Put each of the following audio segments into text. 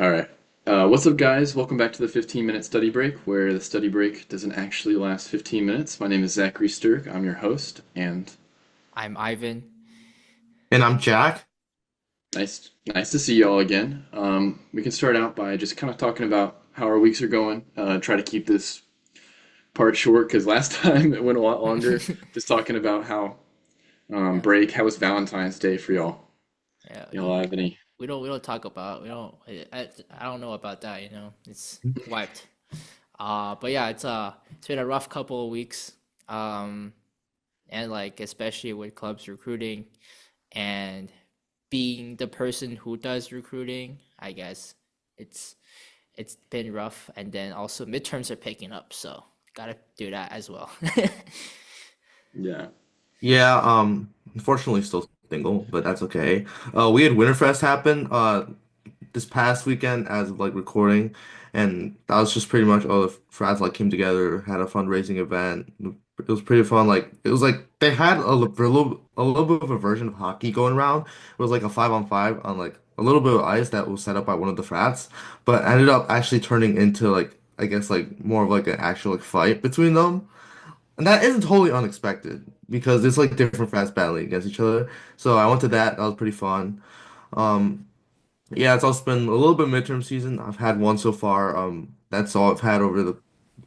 All right. What's up, guys? Welcome back to the 15-minute study break, where the study break doesn't actually last 15 minutes. My name is Zachary Sturk. I'm your host, and I'm Ivan. And I'm Jack. nice to see you all again. We can start out by just kind of talking about how our weeks are going. Try to keep this part short because last time it went a lot longer. Just talking about how Yeah, how was Valentine's Day for y'all? yeah. Y'all have any? We don't talk about we don't I don't know about that. It's wiped. But yeah, it's been a rough couple of weeks. Um, and like especially with clubs recruiting and being the person who does recruiting, I guess it's it's been rough. And then also midterms are picking up, so gotta do that as well. Yeah. Yeah, unfortunately still single, but that's okay. We had Winterfest happen this past weekend as of like recording, and that was just pretty much all the frats like came together, had a fundraising event. It was pretty fun. Like it was like they had a little bit of a version of hockey going around. It was like a 5-on-5 on like a little bit of ice that was set up by one of the frats, but ended up actually turning into like I guess like more of like an actual like fight between them. And that isn't totally unexpected because it's like different frats battling against each other. So I went to that. That was pretty fun. Um, yeah, it's also been a little bit midterm season. I've had one so far. That's all I've had over the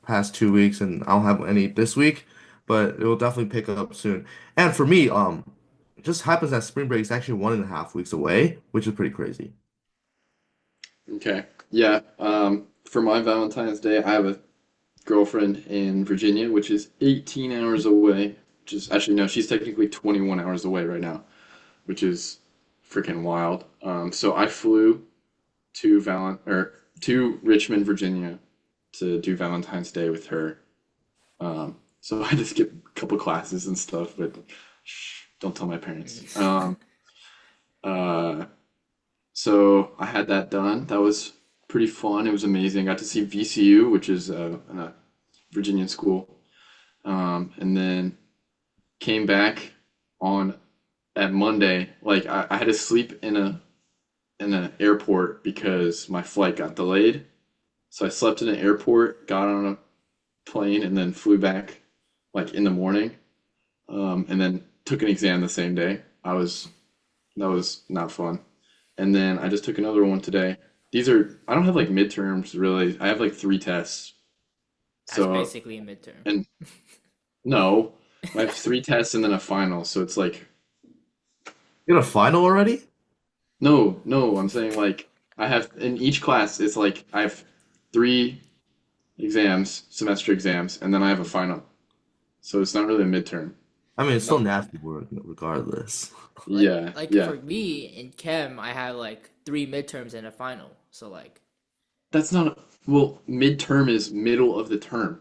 past 2 weeks, and I don't have any this week, but it will definitely pick up soon. And for me, it just happens that spring break is actually 1.5 weeks away, which is pretty crazy. Okay. Yeah. For my Valentine's Day, I have a girlfriend in Virginia, which is 18 hours away. Which is actually no, she's technically 21 hours away right now, which is freaking wild. So I flew to Richmond, Virginia, to do Valentine's Day with her. So I had to skip a couple classes and stuff, but shh, don't tell my parents. Uh, so I had that done. That was pretty fun. It was amazing. I got to see VCU, which is a Virginian school. And then came back on at Monday. Like I had to sleep in an airport because my flight got delayed. So I slept in an airport, got on a plane, and then flew back like in the morning. And then took an exam the same day. That was not fun. And then I just took another one today. I don't have like midterms really. I have like three tests. That's So basically a midterm. and no, I have three tests and then a final. So it's like You got a final already? no, I'm saying like I have in each class it's like I have three exams, semester exams, and then I have a final. So it's not really a midterm. I mean, it's still No, nasty work regardless. like Yeah. for me in chem, I have like three midterms and a final. So like, That's not well, midterm is middle of the term.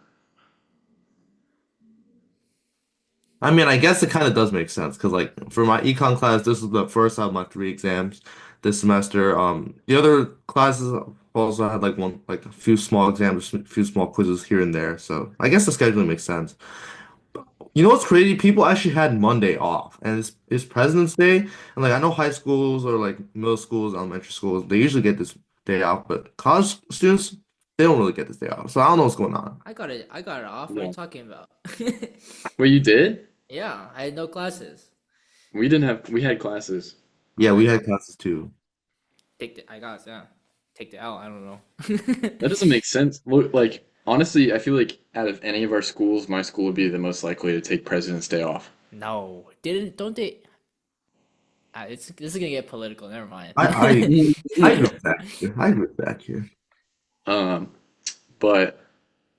I mean, I guess it kind of does make sense because, like, for my econ class, this is the first out of my three exams this semester. The other classes also had like one, like a few small exams, a few small quizzes here and there. So I guess the scheduling makes sense. You know what's crazy? People actually had Monday off, and it's President's Day, and like I know high schools or like middle schools, elementary schools, they usually get this day off, but college students they don't really get this day off. So I don't know what's going on. I got it off. What are you Yeah. talking about? Wait, you did? Yeah, I had no classes. We had classes. Yeah, I we know. had classes too. I got yeah. Take the L. I don't know. That doesn't make sense. Look, like honestly, I feel like out of any of our schools, my school would be the most likely to take President's Day off. No, didn't don't they? It's this is gonna get political. Never mind. I I I agree with that here. I agree with that here. Um, but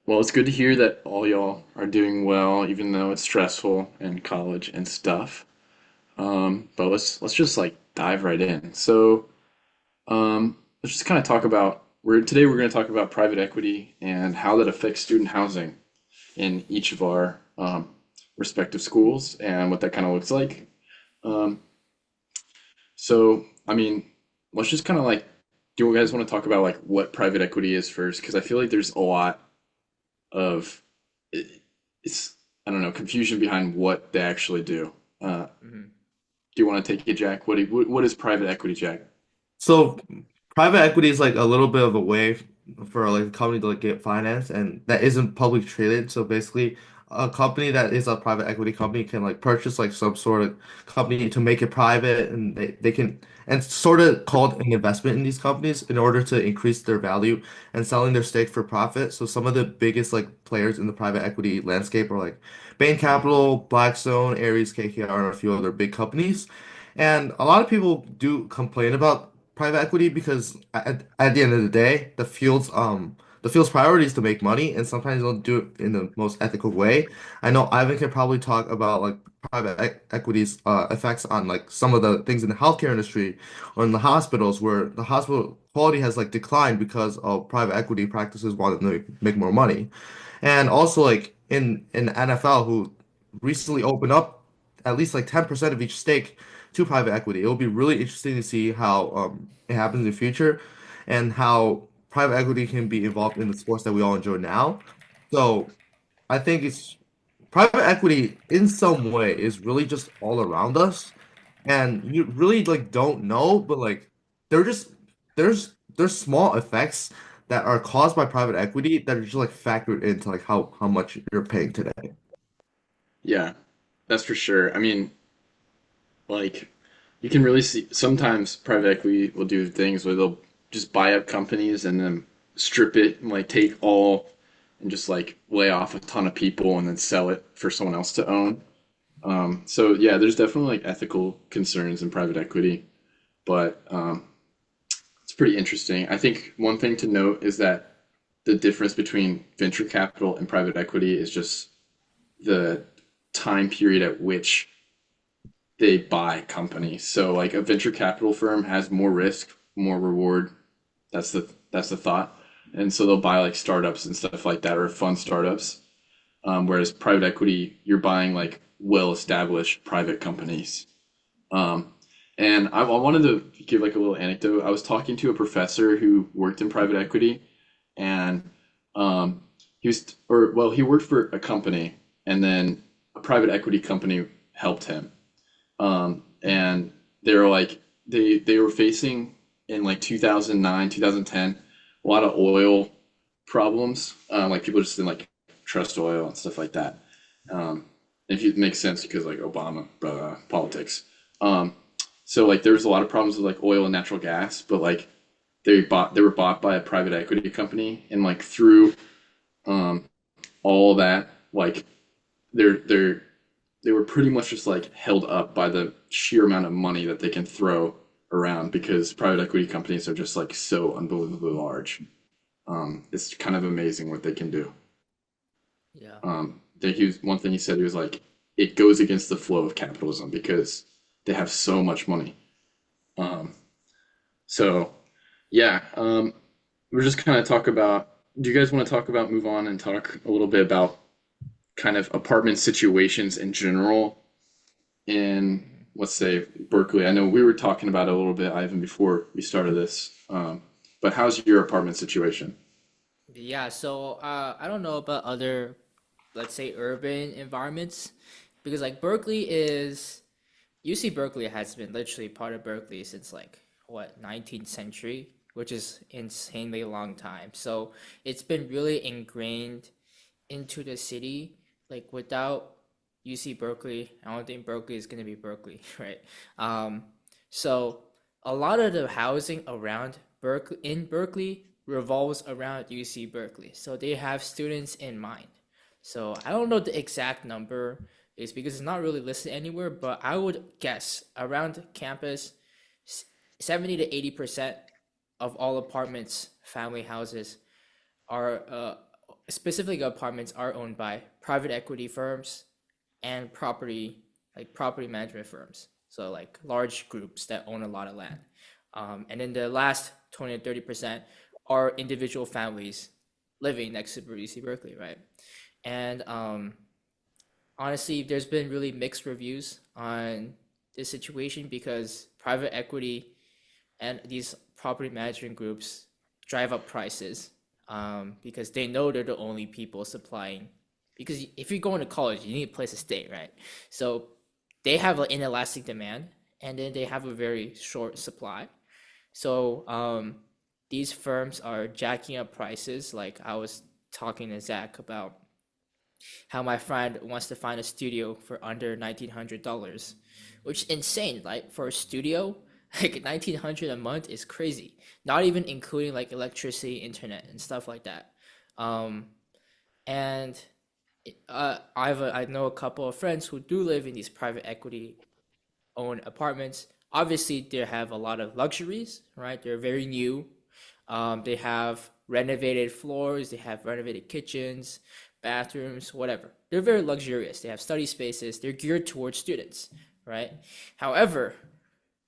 well, it's good to hear that all y'all are doing well, even though it's stressful in college and stuff. But let's just like dive right in. Let's just kind of talk about we're going to talk about private equity and how that affects student housing in each of our respective schools and what that kind of looks like. Um, I mean, let's just kind of like, do you guys want to talk about like what private equity is first? Because I feel like there's a lot of it, it's I don't know confusion behind what they actually do. Mhm. Do you want to take it, Jack? What is private equity, Jack? So private equity is like a little bit of a way for like a company to like get finance and that isn't public traded. So basically, a company that is a private equity company can like purchase like some sort of company to make it private, and they can and it's sort of called an investment in these companies in order to increase their value and selling their stake for profit. So some of the biggest like players in the private equity landscape are like Bain Capital, Blackstone, Ares, KKR, and a few other big companies. And a lot of people do complain about private equity because at the end of the day, the field's priority is to make money, and sometimes they don't do it in the most ethical way. I know Ivan can probably talk about like equity's effects on like some of the things in the healthcare industry or in the hospitals where the hospital quality has like declined because of private equity practices wanting to make more money. And also like in the NFL who recently opened up at least like 10% of each stake to private equity. It will be really interesting to see how it happens in the future and how private equity can be involved in the sports that we all enjoy now. So I think it's private equity in some way is really just all around us, and you really like don't know, but like they're just there's small effects that are caused by private equity that are just like factored into like how much you're paying today. Yeah, that's for sure. I mean, like you can really see sometimes private equity will do things where they'll just buy up companies and then strip it and like take all and just like lay off a ton of people and then sell it for someone else to own. So yeah, there's definitely like ethical concerns in private equity, but it's pretty interesting. I think one thing to note is that the difference between venture capital and private equity is just the time period at which they buy companies. So like a venture capital firm has more risk, more reward. That's the thought. And so they'll buy like startups and stuff like that or fund startups. Whereas private equity, you're buying like well-established private companies. Um, and I wanted to give like a little anecdote. I was talking to a professor who worked in private equity, and um, he worked for a company, and then a private equity company helped him. And they were like they were facing in like 2009, 2010, a lot of oil problems. Like people just didn't like trust oil and stuff like that. If it makes sense because like Obama politics. Um, so like there was a lot of problems with like oil and natural gas, but like they were bought by a private equity company, and like through um, all that like they're they were pretty much just like held up by the sheer amount of money that they can throw around because private equity companies are just like so unbelievably large. It's kind of amazing what they can do. Yeah. One thing he said, he was like, it goes against the flow of capitalism because they have so much money. Um, so yeah, we're just kind of talk about. Do you guys want to talk about move on and talk a little bit about kind of apartment situations in general in, let's say, Berkeley? I know we were talking about it a little bit, Ivan, before we started this. But how's your apartment situation? Yeah, so I don't know about other, let's say, urban environments, because like Berkeley is, UC Berkeley has been literally part of Berkeley since like what, 19th century, which is insanely long time. So it's been really ingrained into the city. Like without UC Berkeley, I don't think Berkeley is gonna be Berkeley, right? Um, so a lot of the housing around Berkeley in Berkeley revolves around UC Berkeley. So they have students in mind. So I don't know the exact number is because it's not really listed anywhere, but I would guess around campus, 70 to 80% of all apartments, family houses are specifically apartments are owned by private equity firms and property management firms. So like large groups that own a lot of land. And then the last 20 to 30% are individual families living next to UC Berkeley, right? And honestly, there's been really mixed reviews on this situation because private equity and these property management groups drive up prices because they know they're the only people supplying. Because if you're going to college, you need a place to stay, right? So they have an inelastic demand, and then they have a very short supply. So these firms are jacking up prices. Like I was talking to Zach about how my friend wants to find a studio for under $1,900, which is insane. Like for a studio, like 1,900 a month is crazy. Not even including like electricity, internet, and stuff like that. Um, and I know a couple of friends who do live in these private equity owned apartments. Obviously, they have a lot of luxuries, right? They're very new. They have renovated floors, they have renovated kitchens, bathrooms, whatever. They're very luxurious. They have study spaces. They're geared towards students, right? However,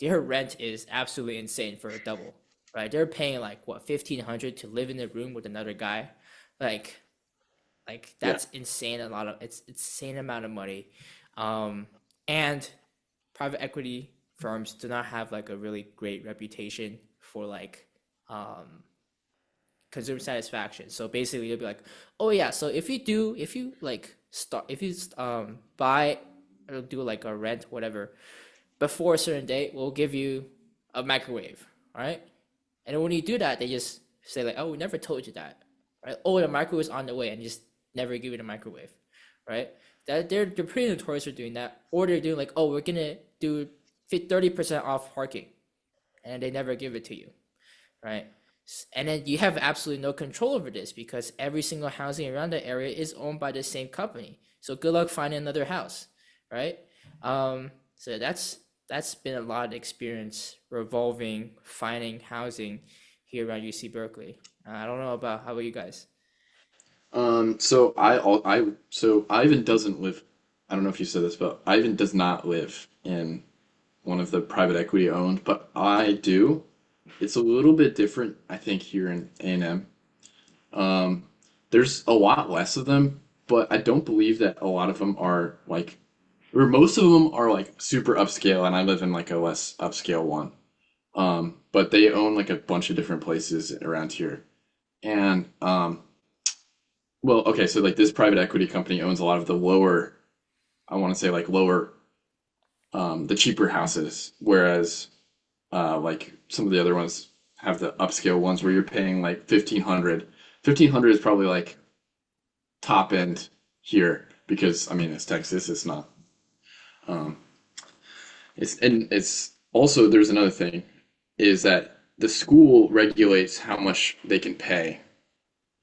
their rent is absolutely insane for a double, right? They're paying like what 1,500 to live in a room with another guy, like Yeah. that's insane. A lot of it's insane amount of money, um, and private equity firms do not have like a really great reputation for like um, consumer satisfaction. So basically, you'll be like, oh yeah, so if you like start if you buy or do like a rent whatever before a certain date, we'll give you a microwave, all right? And when you do that, they just say like, oh, we never told you that, right? Oh, the microwave is on the way, and just never give you the microwave, right? That they're pretty notorious for doing that, or they're doing like, oh, we're gonna do 30% off parking, and they never give it to you, right? And then you have absolutely no control over this because every single housing around the area is owned by the same company. So good luck finding another house, right? So that's been a lot of experience revolving finding housing here around UC Berkeley. I don't know about how about you guys? So Ivan doesn't live. I don't know if you said this, but Ivan does not live in one of the private equity owned, but I do. It's a little bit different, I think, here in A&M. Um, there's a lot less of them, but I don't believe that a lot of them are like, or most of them are like super upscale, and I live in like a less upscale one. But they own like a bunch of different places around here. And well, okay, so like this private equity company owns a lot of the lower, I want to say like lower, the cheaper houses, whereas like some of the other ones have the upscale ones where you're paying like 1,500. 1,500 is probably like top end here because I mean it's Texas, it's not. Um, it's also there's another thing is that the school regulates how much they can pay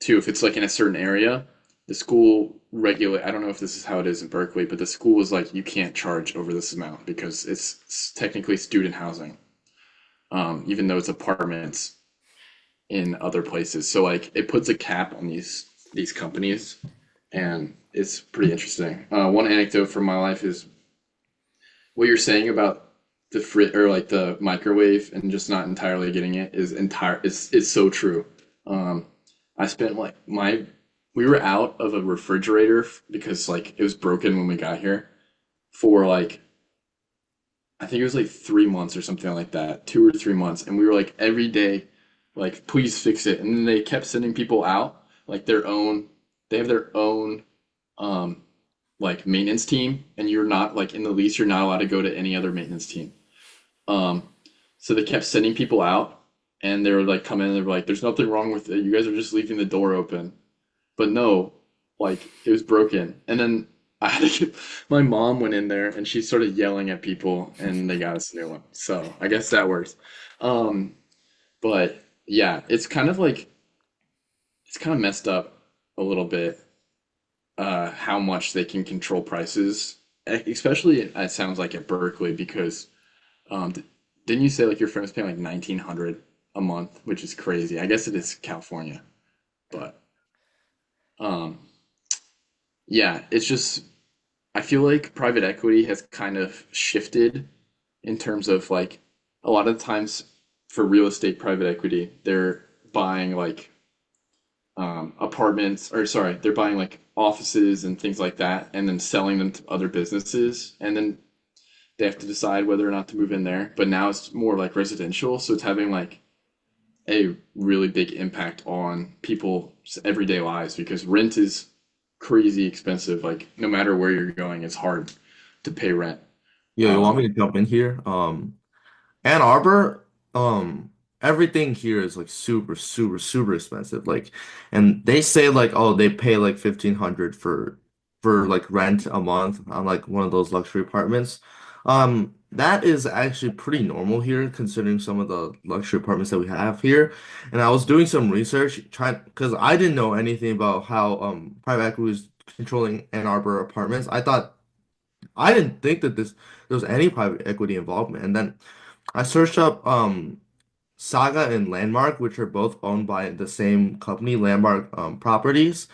too. If it's like in a certain area, the school regulate. I don't know if this is how it is in Berkeley, but the school is like you can't charge over this amount because it's technically student housing, even though it's apartments in other places. So like it puts a cap on these companies, and it's pretty interesting. One anecdote from my life is what you're saying about the frit or like the microwave and just not entirely getting it is entire is so true. Um, I spent like my we were out of a refrigerator because like it was broken when we got here for like I think it was like 3 months or something like that, 2 or 3 months, and we were like every day, like please fix it, and then they kept sending people out like their own. They have their own um like maintenance team, and you're not like in the lease, you're not allowed to go to any other maintenance team. Um, so they kept sending people out, and they were like coming in, and they were like, "There's nothing wrong with it. You guys are just leaving the door open." But no, like it was broken. And then I had to get, my mom went in there and she started yelling at people, and they got us a new one. So I guess that works. Um, but yeah, it's kind of like it's kind of messed up a little bit how much they can control prices, especially it sounds like at Berkeley because um, d- didn't you say like your friend was paying like 1,900 a month, which is crazy. I guess it is California, but um, yeah, it's just I feel like private equity has kind of shifted in terms of like a lot of times for real estate private equity, they're buying like apartments or sorry, they're buying like offices and things like that and then selling them to other businesses and then they have to decide whether or not to move in there. But now it's more like residential, so it's having like a really big impact on people's everyday lives because rent is crazy expensive. Like no matter where you're going, it's hard to pay rent. Yeah, you want me Um, to jump in here? Ann Arbor, everything here is like super, super, super expensive. Like, and they say like, oh, they pay like 1,500 for like rent a month on like one of those luxury apartments. That is actually pretty normal here considering some of the luxury apartments that we have here. And I was doing some research trying because I didn't know anything about how private equity was controlling Ann Arbor apartments. I didn't think that there was any private equity involvement. And then I searched up Saga and Landmark, which are both owned by the same company, Landmark Properties,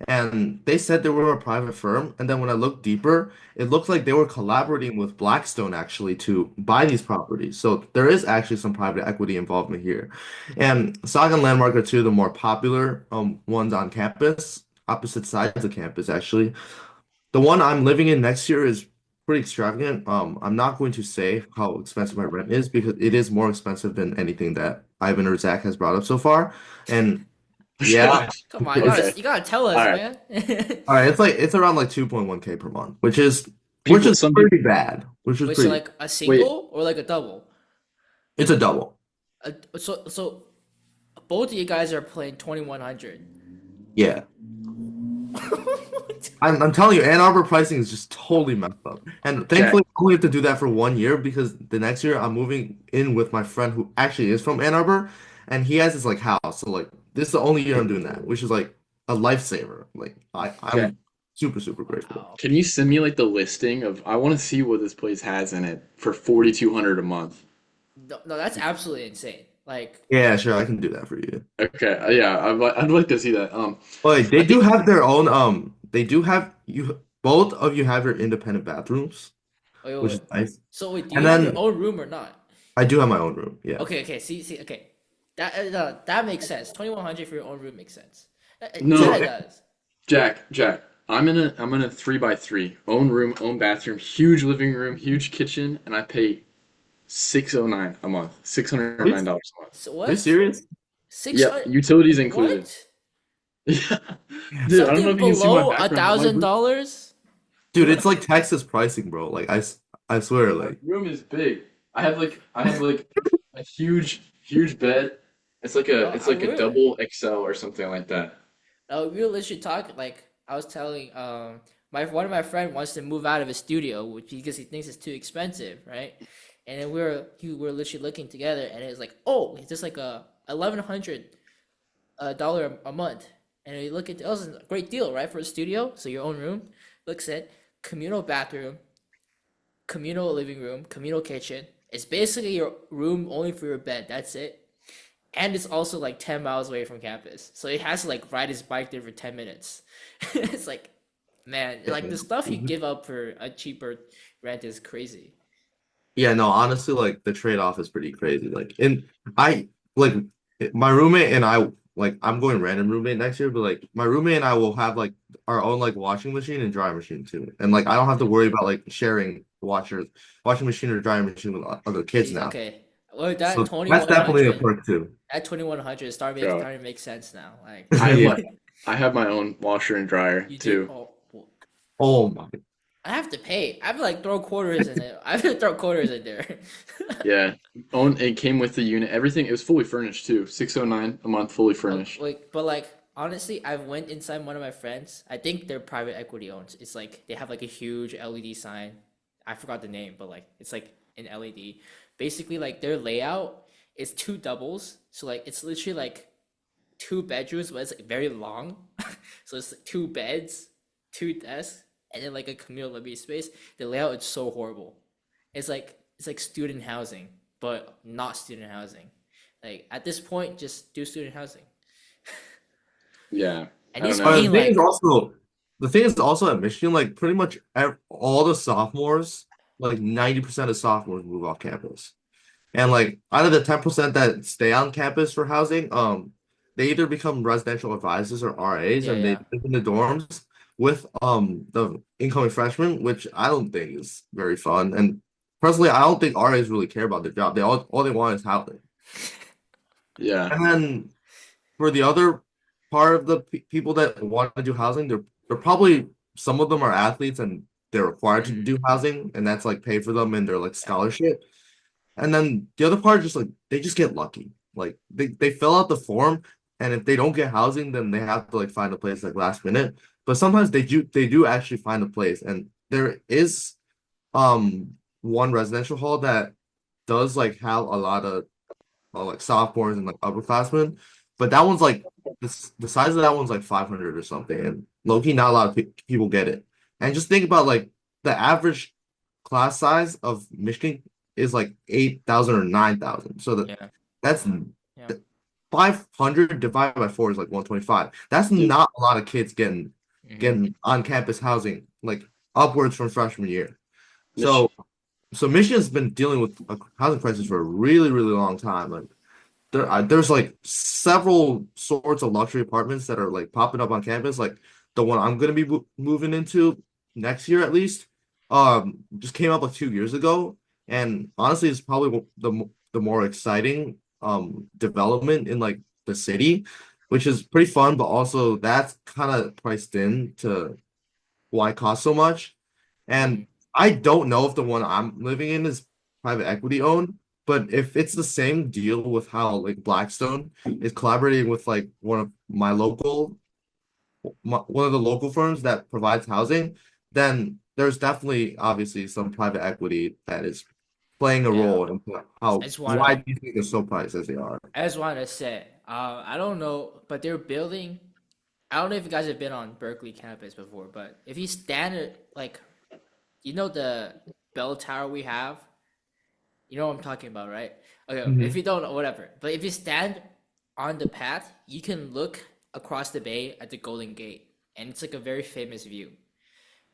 and they said they were a private firm. And then when I looked deeper, it looked like they were collaborating with Blackstone actually to buy these properties. So there is actually some private equity involvement here. And Saga and Landmark are two of the more popular ones on campus, opposite sides of campus actually. The one I'm living in next year is pretty extravagant. I'm not going to say how expensive my rent is because it is more expensive than anything that Ivan or Zach has brought up so far. And yeah, Come on, Okay. you gotta tell us, All right. man. all right, it's around like 2.1K per month, which People, is some people, pretty bad. Which is Wait, so pretty like a wait, single or like a double? It's a double. So both of you guys are playing 2100. Yeah. I'm telling you, Ann Arbor pricing is just totally messed up. And Jack, thankfully, I only have to do that for 1 year because the next year I'm moving in with my friend who actually is from Ann Arbor, and he has his like house. So like this is the only year I'm doing that, which is like a lifesaver. Like Jack, I'm super super grateful. Wow. can you send me like the listing of, I want to see what this place has in it for 4,200 a month. No, no, that's absolutely insane. Like, Yeah, sure, I can do that for you. Okay, yeah, I'd like to see that. But they I do think, have their own they do have you both of you have your independent bathrooms, wait, wait, which is wait. nice. So wait, do And you have your then own room or not? I do have my own room. Yeah. Okay, okay. See, okay. That makes sense. 2100 for your own room makes sense. no, Yeah, it does. Jack, I'm in a 3 by 3, own room, own bathroom, huge living room, huge kitchen, and I pay 609 a month, six hundred Are you, nine dollars a month. So are you what? serious? Yep, 600? utilities included. What? Yeah, Yeah. dude, I don't know Something if you can see my below a background, but thousand dollars? Dude, it's like Texas pricing, bro. Like I swear, my like room is big. I have like a huge bed. No, It's I'm like a really. double XL or something like that. No, we were literally talking. Like I was telling, my one of my friend wants to move out of his studio, which because he thinks it's too expensive, right? And then we were literally looking together, and it was like, oh, it's just like a 1100 dollar a month. And we look at, oh, it's a great deal, right, for a studio. So your own room looks at communal bathroom, communal living room, communal kitchen. It's basically your room only for your bed. That's it. And it's also like 10 miles away from campus. So it has to like ride his bike there for 10 minutes. It's like, man, like the stuff you give up for a cheaper rent is crazy. yeah, no, honestly, like the trade-off is pretty crazy. I like my roommate and I like I'm going random roommate next year, but like my roommate and I will have like our own like washing machine and drying machine too. And like I don't have to worry about like sharing washing machine or drying machine with other kids See, now. okay. Well, So that's definitely a perk too. that 2100 Bro, starting to make sense now. Like, I have Yeah. I have my own washer and dryer you do, too. oh, well, Oh my. I have to pay. I have to like throw quarters in it. I have to throw quarters in there. Yeah. Own it came with the unit, everything. It was fully furnished too. 609 a month, fully furnished. Like, but like honestly, I went inside one of my friends. I think they're private equity owned. It's like they have like a huge LED sign. I forgot the name, but like it's like an LED. Basically, like their layout is two doubles. So like it's literally like two bedrooms, but it's like very long. So it's like two beds, two desks, and then like a communal living space. The layout is so horrible. It's like student housing, but not student housing. Like at this point, just do student housing. Yeah. And I don't he's know. The paying thing is like, also the thing is also at Michigan, like pretty much all the sophomores, like 90% of sophomores move off campus. And like out of the 10% that stay on campus for housing, they either become residential advisors or RAs yeah, and they yeah. live in the dorms with the incoming freshmen, which I don't think is very fun. And personally, I don't think RAs really care about their job. All they want is housing. Yeah. And then for the other part of the people that want to do housing, they're probably some of them are athletes and they're required to Mhm. do housing, and that's like paid for them in their like Yeah. scholarship. And then the other part, just like they just get lucky. Like they fill out the form, and if they don't get housing, then they have to like find a place like last minute. But sometimes they do actually find a place, and there is one residential hall that does like have a lot of like sophomores and like upperclassmen, but that one's like the size of that one's like 500 or something, and low-key not a lot of people get it. And just think about like the average class size of Michigan is like 8,000 or 9,000. So Yeah. that's Yeah. 500 divided by 4 is like 125. That's Dude, not a lot of kids getting Hmm. getting on campus housing like upwards from freshman year. Mich So Michigan's been dealing with a housing crisis for a really, really long time. Like there's like several sorts of luxury apartments that are like popping up on campus. Like the one I'm gonna be moving into next year at least, just came up like 2 years ago, and honestly, it's probably the more exciting development in like the city, which is pretty fun. But also that's kind of priced in to why it costs so much. Hmm. And I don't know if the one I'm living in is private equity owned, but if it's the same deal with how like Blackstone is collaborating with like one of the local firms that provides housing, then there's definitely obviously some private equity that is playing a Yeah. role in I how just why wanna do you think they're so priced as they are? I just wanted to say, I don't know, but they're building. I don't know if you guys have been on Berkeley campus before, but if you stand at like, the bell tower we have, you know what I'm talking about, right? Okay, if Mhm. you don't, whatever. But if you stand on the path, you can look across the bay at the Golden Gate, and it's like a very famous view.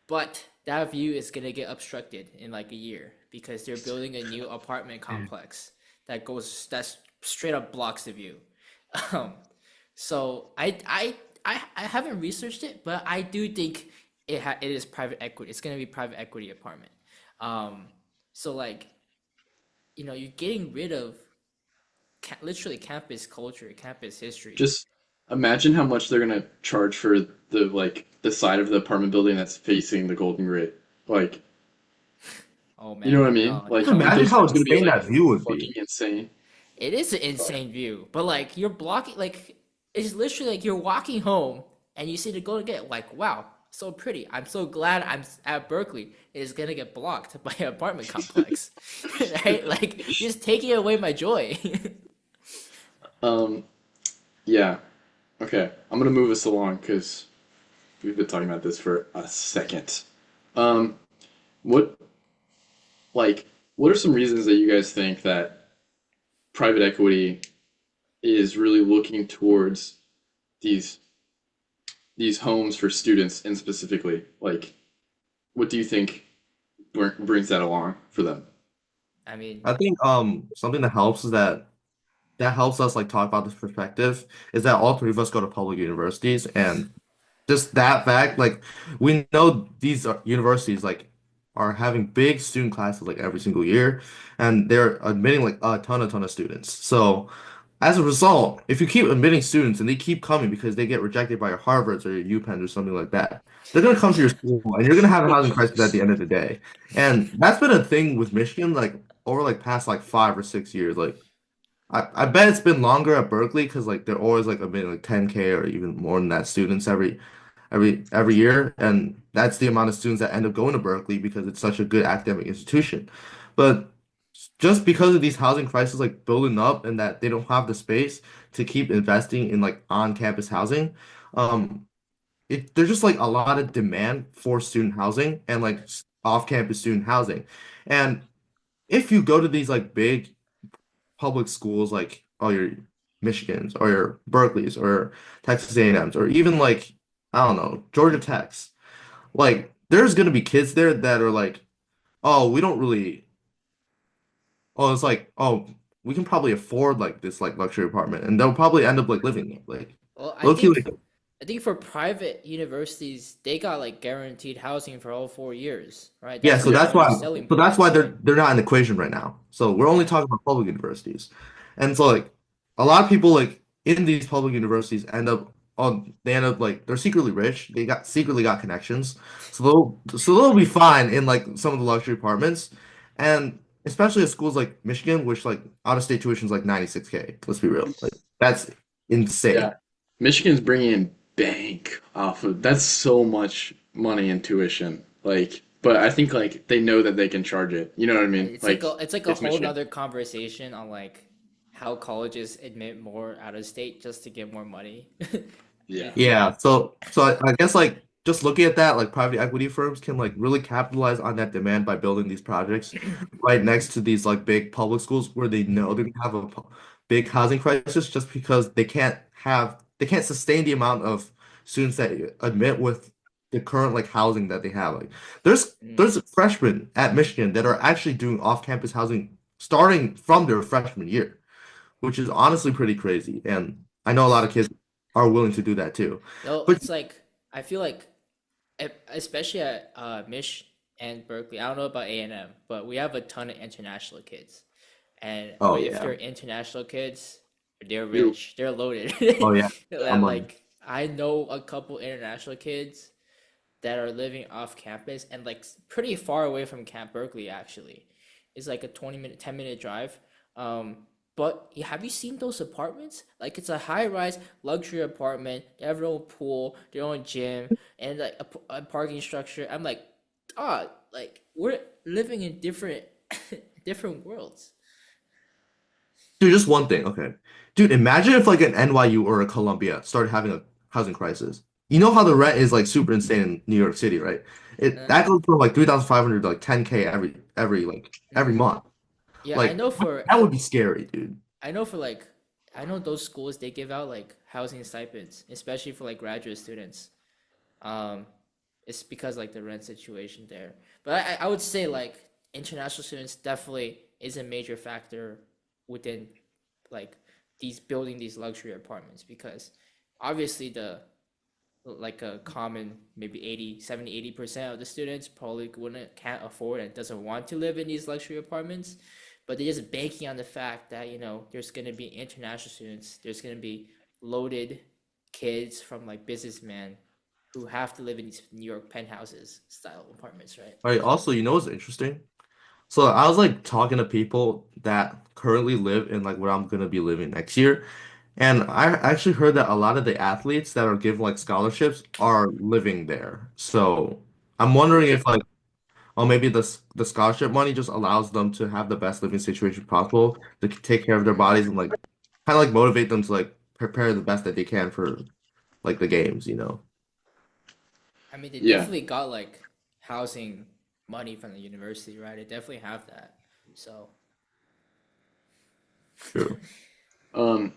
But that view is gonna get obstructed in like a year because they're building a new apartment complex that straight up blocks the view. Um, so I haven't researched it, but I do think it is private equity. It's gonna be private equity apartment. Um, so like you're getting rid of literally campus culture, campus history. just imagine how much they're gonna charge for the side of the apartment building that's facing the Golden Gate. Like, Oh you know what I man, mean? no, Like, no. Imagine those how views gonna be insane like that view would fucking be. insane. It is an insane view, but like you're blocking, like it's literally like you're walking home and you see the Golden Gate. Like, wow, so pretty. I'm so glad at Berkeley. It is gonna get blocked by an apartment complex, right? Like, you're just taking away my joy. Um, yeah. Okay, I'm gonna move us along because we've been talking about this for a second. Um, what like what are some reasons that you guys think that private equity is really looking towards these these homes for students and specifically like what do you think brings that along for them? I mean, I think something that helps is that helps us like talk about this perspective is that all three of us go to public universities, and just that fact, like we know these universities like are having big student classes like every single year, and they're admitting like a ton of students. So as a result, if you keep admitting students and they keep coming because they get rejected by your Harvards or your UPenns or something like that, they're gonna come to your school and you're gonna have a housing crisis at the end of the day. And that's been a thing with Michigan like over like past like 5 or 6 years. Like I bet it's been longer at Berkeley because like they're always like admitting like 10K or even more than that students every year, and that's the amount of students that end up going to Berkeley because it's such a good academic institution. But just because of these housing crises like building up and that they don't have the space to keep investing in like on-campus housing, um, there's just like a lot of demand for student housing and like off-campus student housing. And if you go to these like big public schools like your Michigans or your Berkeleys or Texas A&Ms or even like I don't know, Georgia Techs. Like there's gonna be kids there that are like, oh, we don't really oh, it's like, oh, we can probably afford like this like luxury apartment, and they'll probably end up like living it. Like well, low key like I think for private universities, they got like guaranteed housing for all 4 years, right? yeah, That's so like Yeah. one of the selling that's why points. they're not in the equation right now. So we're only Yeah. talking about public universities. And so like a lot of people like in these public universities they end up like they're secretly rich. They got secretly got connections. So they'll be fine in like some of the luxury apartments. And especially at schools like Michigan, which like out of state tuition is like 96K. Let's be real. Like that's insane. Yeah. Michigan's bringing in bank off of that's so much money in tuition. Like, but I think like they know that they can charge it. You know what I mean? Like It's like a it's whole Michigan. nother conversation on like how colleges admit more out of state just to get more money. Yeah. Yeah, so I guess like just looking at that, like private equity firms can like really capitalize on that demand by building these projects right next to these like big public schools where they know they're gonna have a big housing crisis just because they can't sustain the amount of students that admit with the current like housing that they have. Like Mm. there's freshmen at Michigan that are actually doing off-campus housing starting from their freshman year, which is honestly pretty crazy. And I know a lot of kids are willing to do that too. No, But it's like I feel like especially at Mich and Berkeley. I don't know about A&M, but we have a ton of international kids. And oh if yeah, they're international kids, they're You rich, they're loaded. oh yeah, And I'm on. like I know a couple international kids that are living off campus and like pretty far away from Camp Berkeley actually. It's like a 20-minute, 10-minute drive. But have you seen those apartments? Like it's a high-rise luxury apartment. They have their own pool, their own gym, and like a parking structure. I'm like, ah, like we're living in different different worlds. Dude, just one thing, okay. Dude, imagine if like an NYU or a Columbia started having a housing crisis. You know how the rent is like super insane in New York City, right? It Uh, that goes from like 3,500 to like 10K every mm. month. Yeah, Like that would be scary, dude. I know for like I know those schools they give out like housing stipends, especially for like graduate students. Um, it's because like the rent situation there. But I would say like international students definitely is a major factor within like these building these luxury apartments because obviously the like a common maybe 80 70 80% of the students probably wouldn't can't afford and doesn't want to live in these luxury apartments, but they're just banking on the fact that there's going to be international students, there's going to be loaded kids from like businessmen who have to live in these New York penthouses style apartments, right? All right, also, you know what's interesting? So I was like talking to people that currently live in like where I'm gonna be living next year. And I actually heard that a lot of the athletes that are given like scholarships are living there. So I'm wondering if like, oh, maybe the scholarship money just allows them to have the best living situation possible to take care of their Mm. bodies and like kind of like motivate them to like prepare the best that they can for like the games, you know? I mean, they yeah. definitely got like housing money from the university, right? They definitely have that. So, True. Um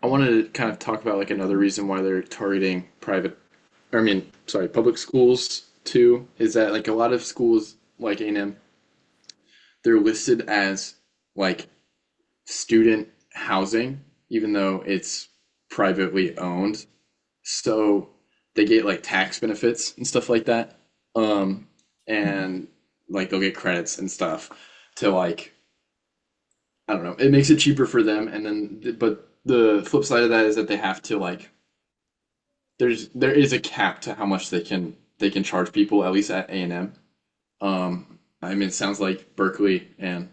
I wanted to kind of talk about like another reason why they're targeting public schools too, is that like a lot of schools like A&M, they're listed as like student housing, even though it's privately owned. So they get like tax benefits and stuff like that. Um, and like they'll get credits and stuff to like, I don't know, it makes it cheaper for them. And then, but the flip side of that is that they have to like, there is a cap to how much they can charge people, at least at A&M. I mean, it sounds like Berkeley and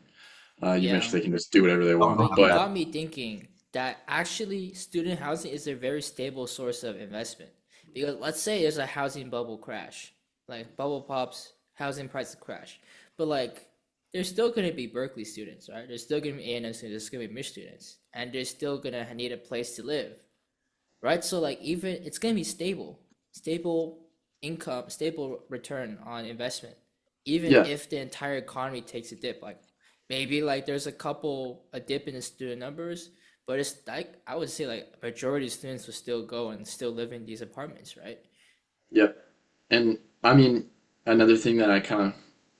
you yeah. mentioned they can just do whatever they I don't want, know It how but that. got me thinking that actually student housing is a very stable source of investment. Because let's say there's a housing bubble crash, like bubble pops, housing prices crash. But like there's still gonna be Berkeley students, right? There's still gonna be A&M students, there's gonna be Mich students, and they're still gonna need a place to live, right? So like even it's gonna be stable, stable income, stable return on investment, even yeah, if the entire economy takes a dip. Like maybe like there's a dip in the student numbers, but it's like I would say like majority of students will still go and still live in these apartments, right? yep. And I mean, another thing that I kind of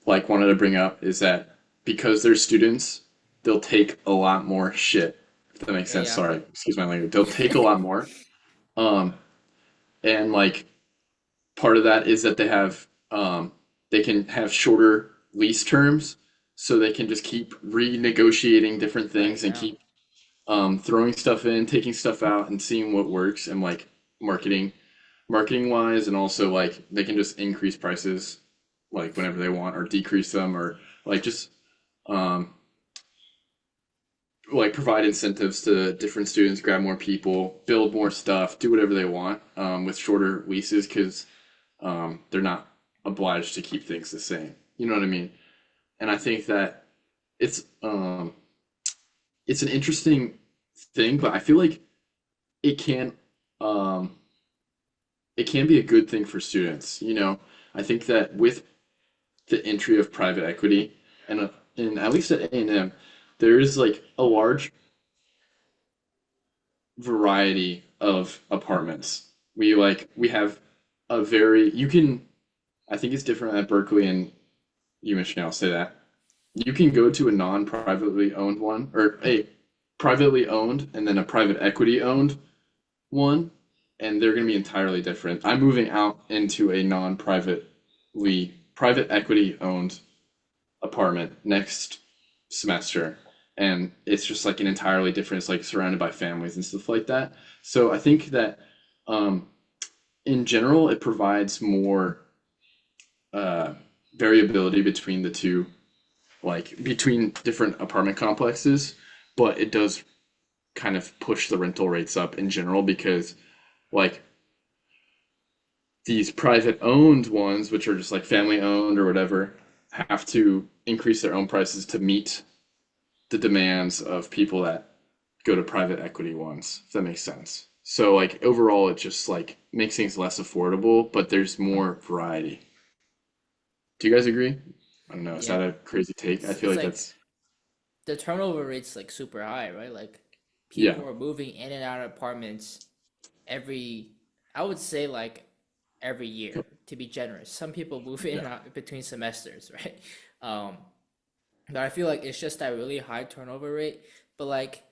like wanted to bring up is that because they're students, they'll take a lot more shit. If that makes Yeah, sense. yeah, Sorry, excuse my language. They'll take a lot more. Um, and like part of that is that they can have shorter lease terms, so they can just keep renegotiating different right, things and yeah, keep throwing stuff in, taking stuff out, and seeing what works and like marketing, marketing wise, and also like they can just increase prices like whenever they want or decrease them or like just um, like provide incentives to different students, grab more people, build more stuff, do whatever they want with shorter leases because they're not obliged to keep things the same. You know what I mean? And I think that it's um, it's an interesting thing, but I feel like it can um, it can be a good thing for students. You know, I think that with the entry of private equity and at least at A&M, there is like a large variety of apartments. We have a very you can I think it's different at Berkeley and UMich. I'll say that you can go to a non-privately owned one or a privately owned and then a private equity owned one, and they're going to be entirely different. I'm moving out into a non-privately private equity owned apartment next semester, and it's just like an entirely different. It's like surrounded by families and stuff like that. So I think that um, in general, it provides more uh, variability between the two, like between different apartment complexes, but it does kind of push the rental rates up in general because like these private owned ones, which are just like family owned or whatever, have to increase their own prices to meet the demands of people that go to private equity ones, if that makes sense. So like overall it just like makes things less affordable, but there's more variety. Do you guys agree? I don't know, is Yeah, that a crazy take? I feel it's like like that's the turnover rate's like super high, right? Like yeah. people are moving in and out of apartments every, I would say like every year to be generous. Some people move in Yeah. and out between semesters, right? Um, but I feel like it's just that really high turnover rate. But like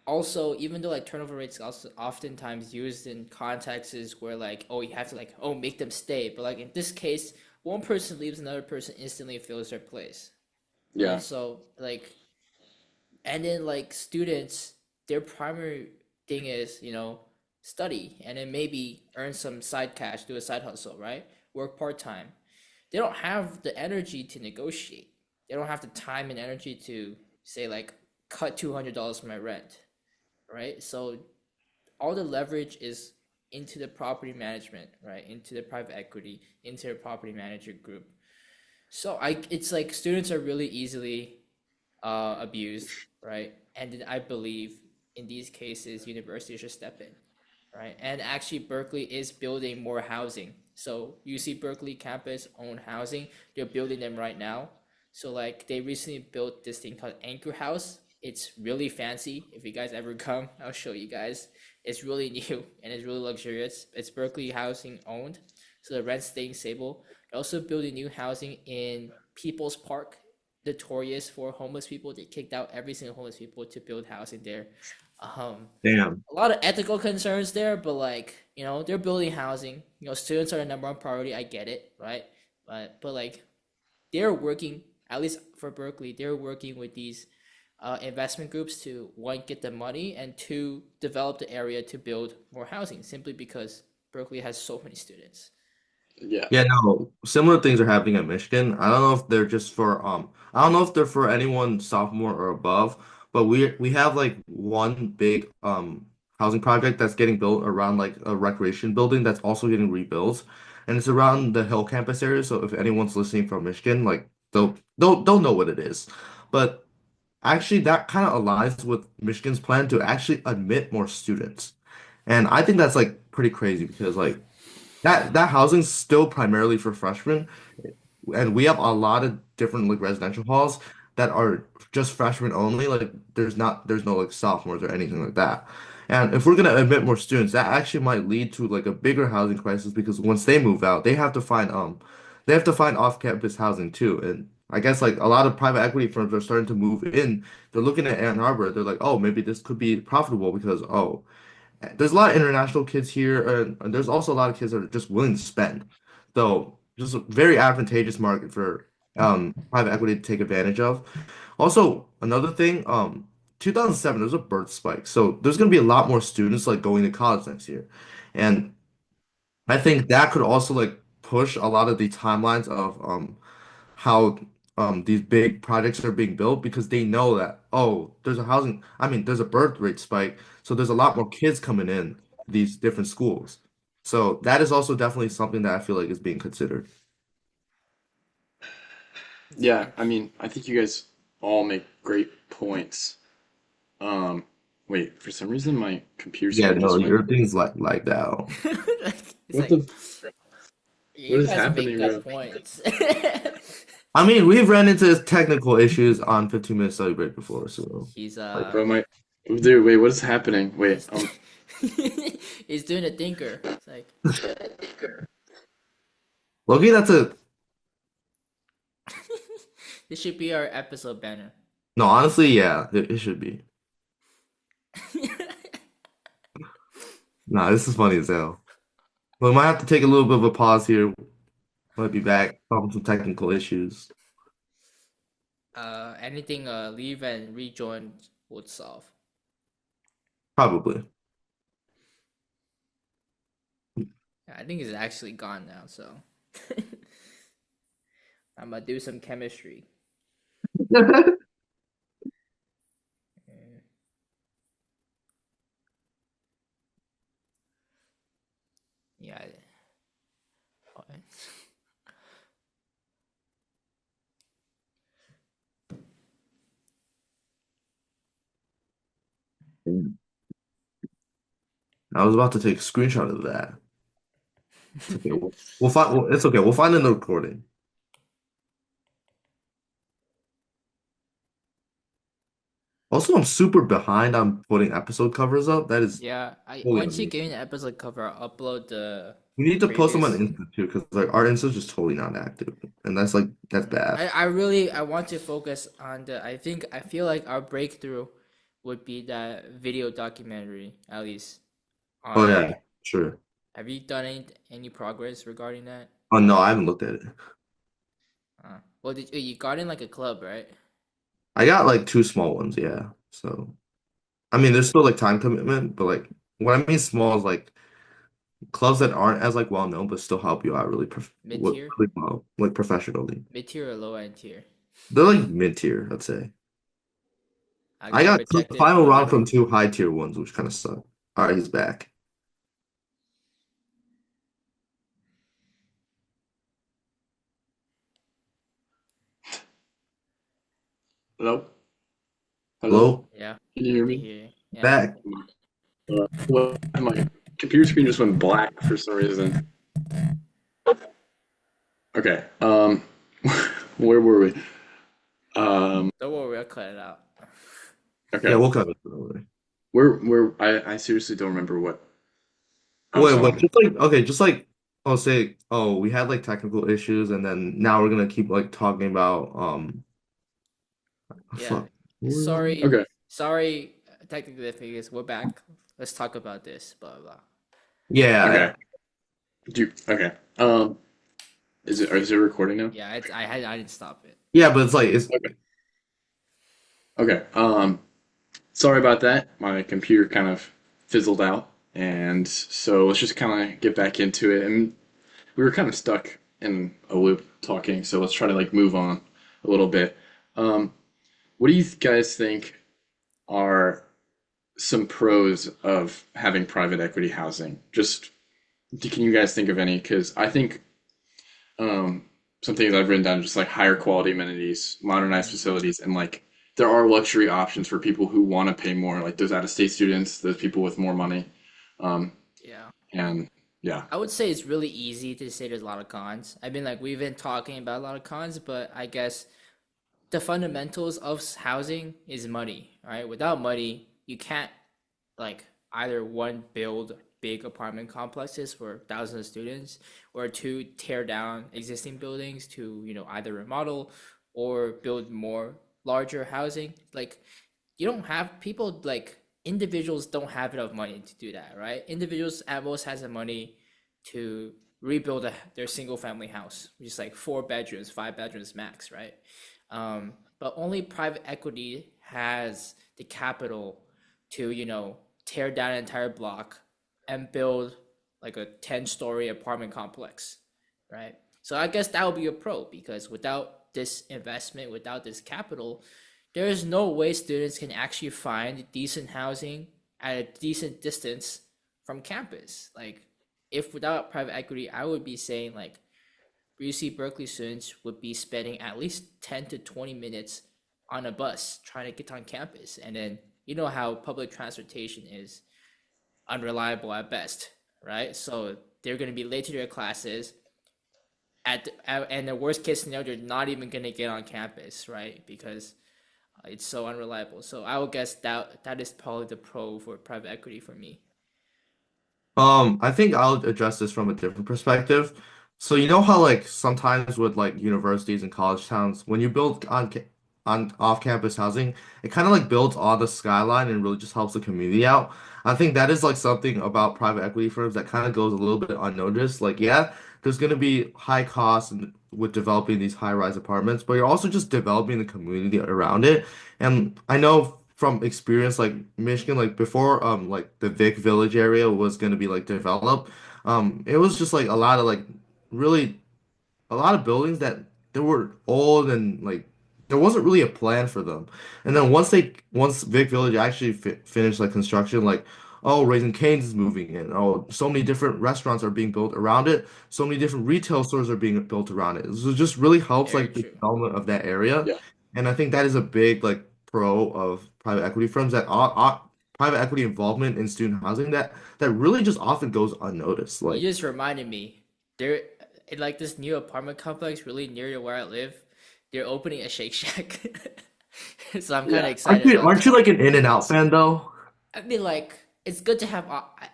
also, even though like turnover rates also oftentimes used in contexts where like, oh, you have to like, oh, make them stay. But like in this case, one person leaves, another person instantly fills their place. Yeah. So like, and then like students, their primary thing is, study and then maybe earn some side cash, do a side hustle, right? Work part time. They don't have the energy to negotiate. They don't have the time and energy to say like cut $200 from my rent, right? So all the leverage is into the property management, right? Into the private equity, into the property manager group. So it's like students are really easily abused, right? And then I believe in these cases, universities should step in, right? And actually, Berkeley is building more housing. So UC Berkeley campus own housing. They're building them right now. So like they recently built this thing called Anchor House. It's really fancy. If you guys ever come, I'll show you guys. It's really new and it's really luxurious. It's Berkeley housing owned, so the rent's staying stable. They're also building new housing in People's Park, notorious for homeless people. They kicked out every single homeless people to build housing there. Um, Damn. a lot of ethical concerns there, but like, they're building housing. Students are the number one priority. I get it, right? But like they're working, at least for Berkeley, they're working with these investment groups to one, get the money, and two, develop the area to build more housing simply because Berkeley has so many students. Yeah. Yeah, no, similar things are happening at Michigan. I don't know if they're just for I don't know if they're for anyone sophomore or above, but we have like one big housing project that's getting built around like a recreation building that's also getting rebuilt. And it's around the Hill campus area, so if anyone's listening from Michigan, like they'll know what it is. But actually that kind of aligns with Michigan's plan to actually admit more students. And I think that's like pretty crazy because like that housing's still primarily for freshmen, and we have a lot of different like residential halls that are just freshmen only. Like there's no like sophomores or anything like that. And if we're gonna admit more students, that actually might lead to like a bigger housing crisis because once they move out, they have to find off-campus housing too. And I guess like a lot of private equity firms are starting to move in. They're looking at Ann Arbor. They're like, oh, maybe this could be profitable because there's a lot of international kids here, and there's also a lot of kids that are just willing to spend. So just a very advantageous market for private equity to take advantage of. Also, another thing, 2007, there's a birth spike. So there's going to be a lot more students like going to college next year. And I think that could also like push a lot of the timelines of how these big projects are being built because they know that, oh, there's a birth rate spike, so there's a lot more kids coming in these different schools. So that is also definitely something that I feel like is being considered. Yeah, I mean, I think you guys all make great points. Um, Wait, for some reason my computer Yeah, screen no, just went. your thing's like that. Like, it's What like the? What you is guys make happening, good bro? points. I mean, we've ran into technical issues on 15 minute study break before, so He's like, Bro, my dude, wait, what is happening? Wait, he's he's doing a thinker. It's like Loki, that's a this should be our episode banner. no, honestly, yeah, it should be. Nah, this is funny as hell. We might have to take a little bit of a pause here. Might be back, solving some technical issues. Anything leave and rejoin would solve. Probably. Yeah, I think it's actually gone now, so I'm gonna do some chemistry. Mm, yeah. I was about to take a screenshot of that. It's okay. We'll find. It's okay. We'll find it in the recording. Also, I'm super behind on putting episode covers up. That is Yeah, I totally on once you me. get an episode cover, I'll upload the We need to post them on previous. Insta too, because like our Insta is just totally not active, and that's bad. I want to focus on the I feel like our breakthrough would be that video documentary, at least Oh on yeah, sure. have you done any progress regarding that? Oh no, I haven't looked at it. Well, you got in like a club, right? I got like two small ones, yeah. So I mean, there's still like time commitment, but like what I mean small is like clubs that aren't as like well known, but still help you out Mid tier, really well, like professionally. mid tier or low end tier. They're like mid tier, I'd say. I I got got to the rejected final from. round from two high tier ones, which kind of suck. All right, he's back. hello, hello, Hello, Yeah, can you I hear can me? hear you. Yeah. back. Well, my computer screen just went black for some reason. Okay, where were we? Don't worry, I'll cut it out. Yeah, Okay, we'll cover it. Don't worry. I seriously don't remember what I was Wait, on. just like I'll say, oh, we had like technical issues, and then now we're gonna keep like talking about Yeah. fuck. What were we on? Sorry, Okay, sorry. Technically, the thing is, we're back. Let's talk about this. Blah blah. Yeah, okay, okay. Is it recording now? Yeah, I didn't stop it. yeah, but it's like it's Okay, okay. Sorry about that. My computer kind of fizzled out, and so let's just kind of get back into it. And we were kind of stuck in a loop talking, so let's try to like move on a little bit. Um, what do you guys think are some pros of having private equity housing? Just can you guys think of any? Because I think um, some things I've written down just like higher quality amenities, modernized Mm, facilities, and like there are luxury options for people who want to pay more, like those out-of-state students, those people with more money. Um, yeah. and yeah, I would say it's really easy to say there's a lot of cons. I mean, like we've been talking about a lot of cons, but I guess the fundamentals of housing is money, right? Without money, you can't like either one build big apartment complexes for thousands of students or two tear down existing buildings to either remodel or build more larger housing. Like you don't have people like individuals don't have enough money to do that, right? Individuals at most has the money to rebuild their single family house, which is like 4 bedrooms, 5 bedrooms max, right? But only private equity has the capital to tear down an entire block and build like a 10-story apartment complex, right? So I guess that would be a pro because without this investment, without this capital, there is no way students can actually find decent housing at a decent distance from campus. Like, if without private equity, I would be saying like UC Berkeley students would be spending at least 10 to 20 minutes on a bus trying to get on campus. And then you know how public transportation is unreliable at best, right? So they're going to be late to their classes. And the worst case scenario, they're not even going to get on campus, right? Because it's so unreliable. So I would guess that is probably the pro for private equity for me. I think I'll address this from a different perspective. So you know how like sometimes with like universities and college towns, when you build on off-campus housing, it kind of like builds on the skyline and really just helps the community out. I think that is like something about private equity firms that kind of goes a little bit unnoticed. Like, yeah, there's gonna be high costs with developing these high-rise apartments, but you're also just developing the community around it. And I know from experience, like Michigan, like before, like the Vic Village area was gonna be like developed, it was just like a lot of like really a lot of buildings that they were old and like there wasn't really a plan for them. And then once Vic Village actually finished like construction, like oh Raising Cane's is moving in. Oh, so many different restaurants are being built around it. So many different retail stores are being built around it. So it just really helps Very like the true. development of that area. Yeah. And I think that is a big like pro of private equity firms that are private equity involvement in student housing that really just often goes unnoticed. You Like just reminded me. There, in like this new apartment complex really near to where I live, they're opening a Shake Shack. So I'm kind of Yeah. excited about aren't you that. like an In-N-Out fan though? I mean, like it's good to have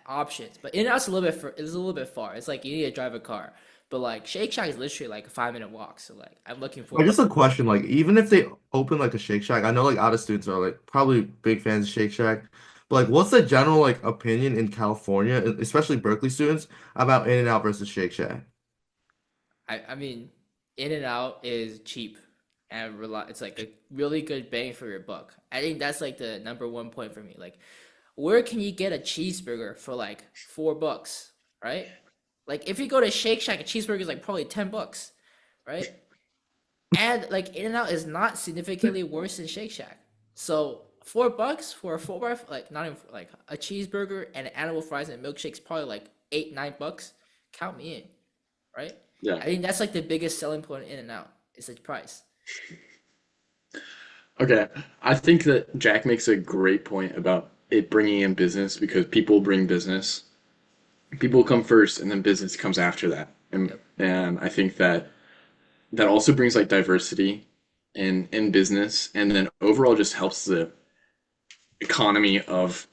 options, but In-N-Out's a little bit it's a little bit far. It's like you need to drive a car. But like Shake Shack is literally like a 5 minute walk. So like I'm looking Or forward just to a question, like even if they open like a Shake Shack, I know like out of students are like probably big fans of Shake Shack, but like what's the general like opinion in California, especially Berkeley students, about In-N-Out versus Shake Shack? I mean, In and Out is cheap and it's like a really good bang for your buck. I think that's like the number one point for me. Like, where can you get a cheeseburger for like $4, right? Like if you go to Shake Shack, a cheeseburger is like probably $10, right? And like In and Out is not significantly worse than Shake Shack. So $4 for a 4 bar, like not even like a cheeseburger and animal fries and milkshake's probably like 8, $9. Count me in, right? Yeah. I think that's like the biggest selling point in and out is the price. Okay. I think that Jack makes a great point about it bringing in business because people bring business. People come first and then business comes after that. Yep. And I think that that also brings like diversity in business and then overall just helps the economy of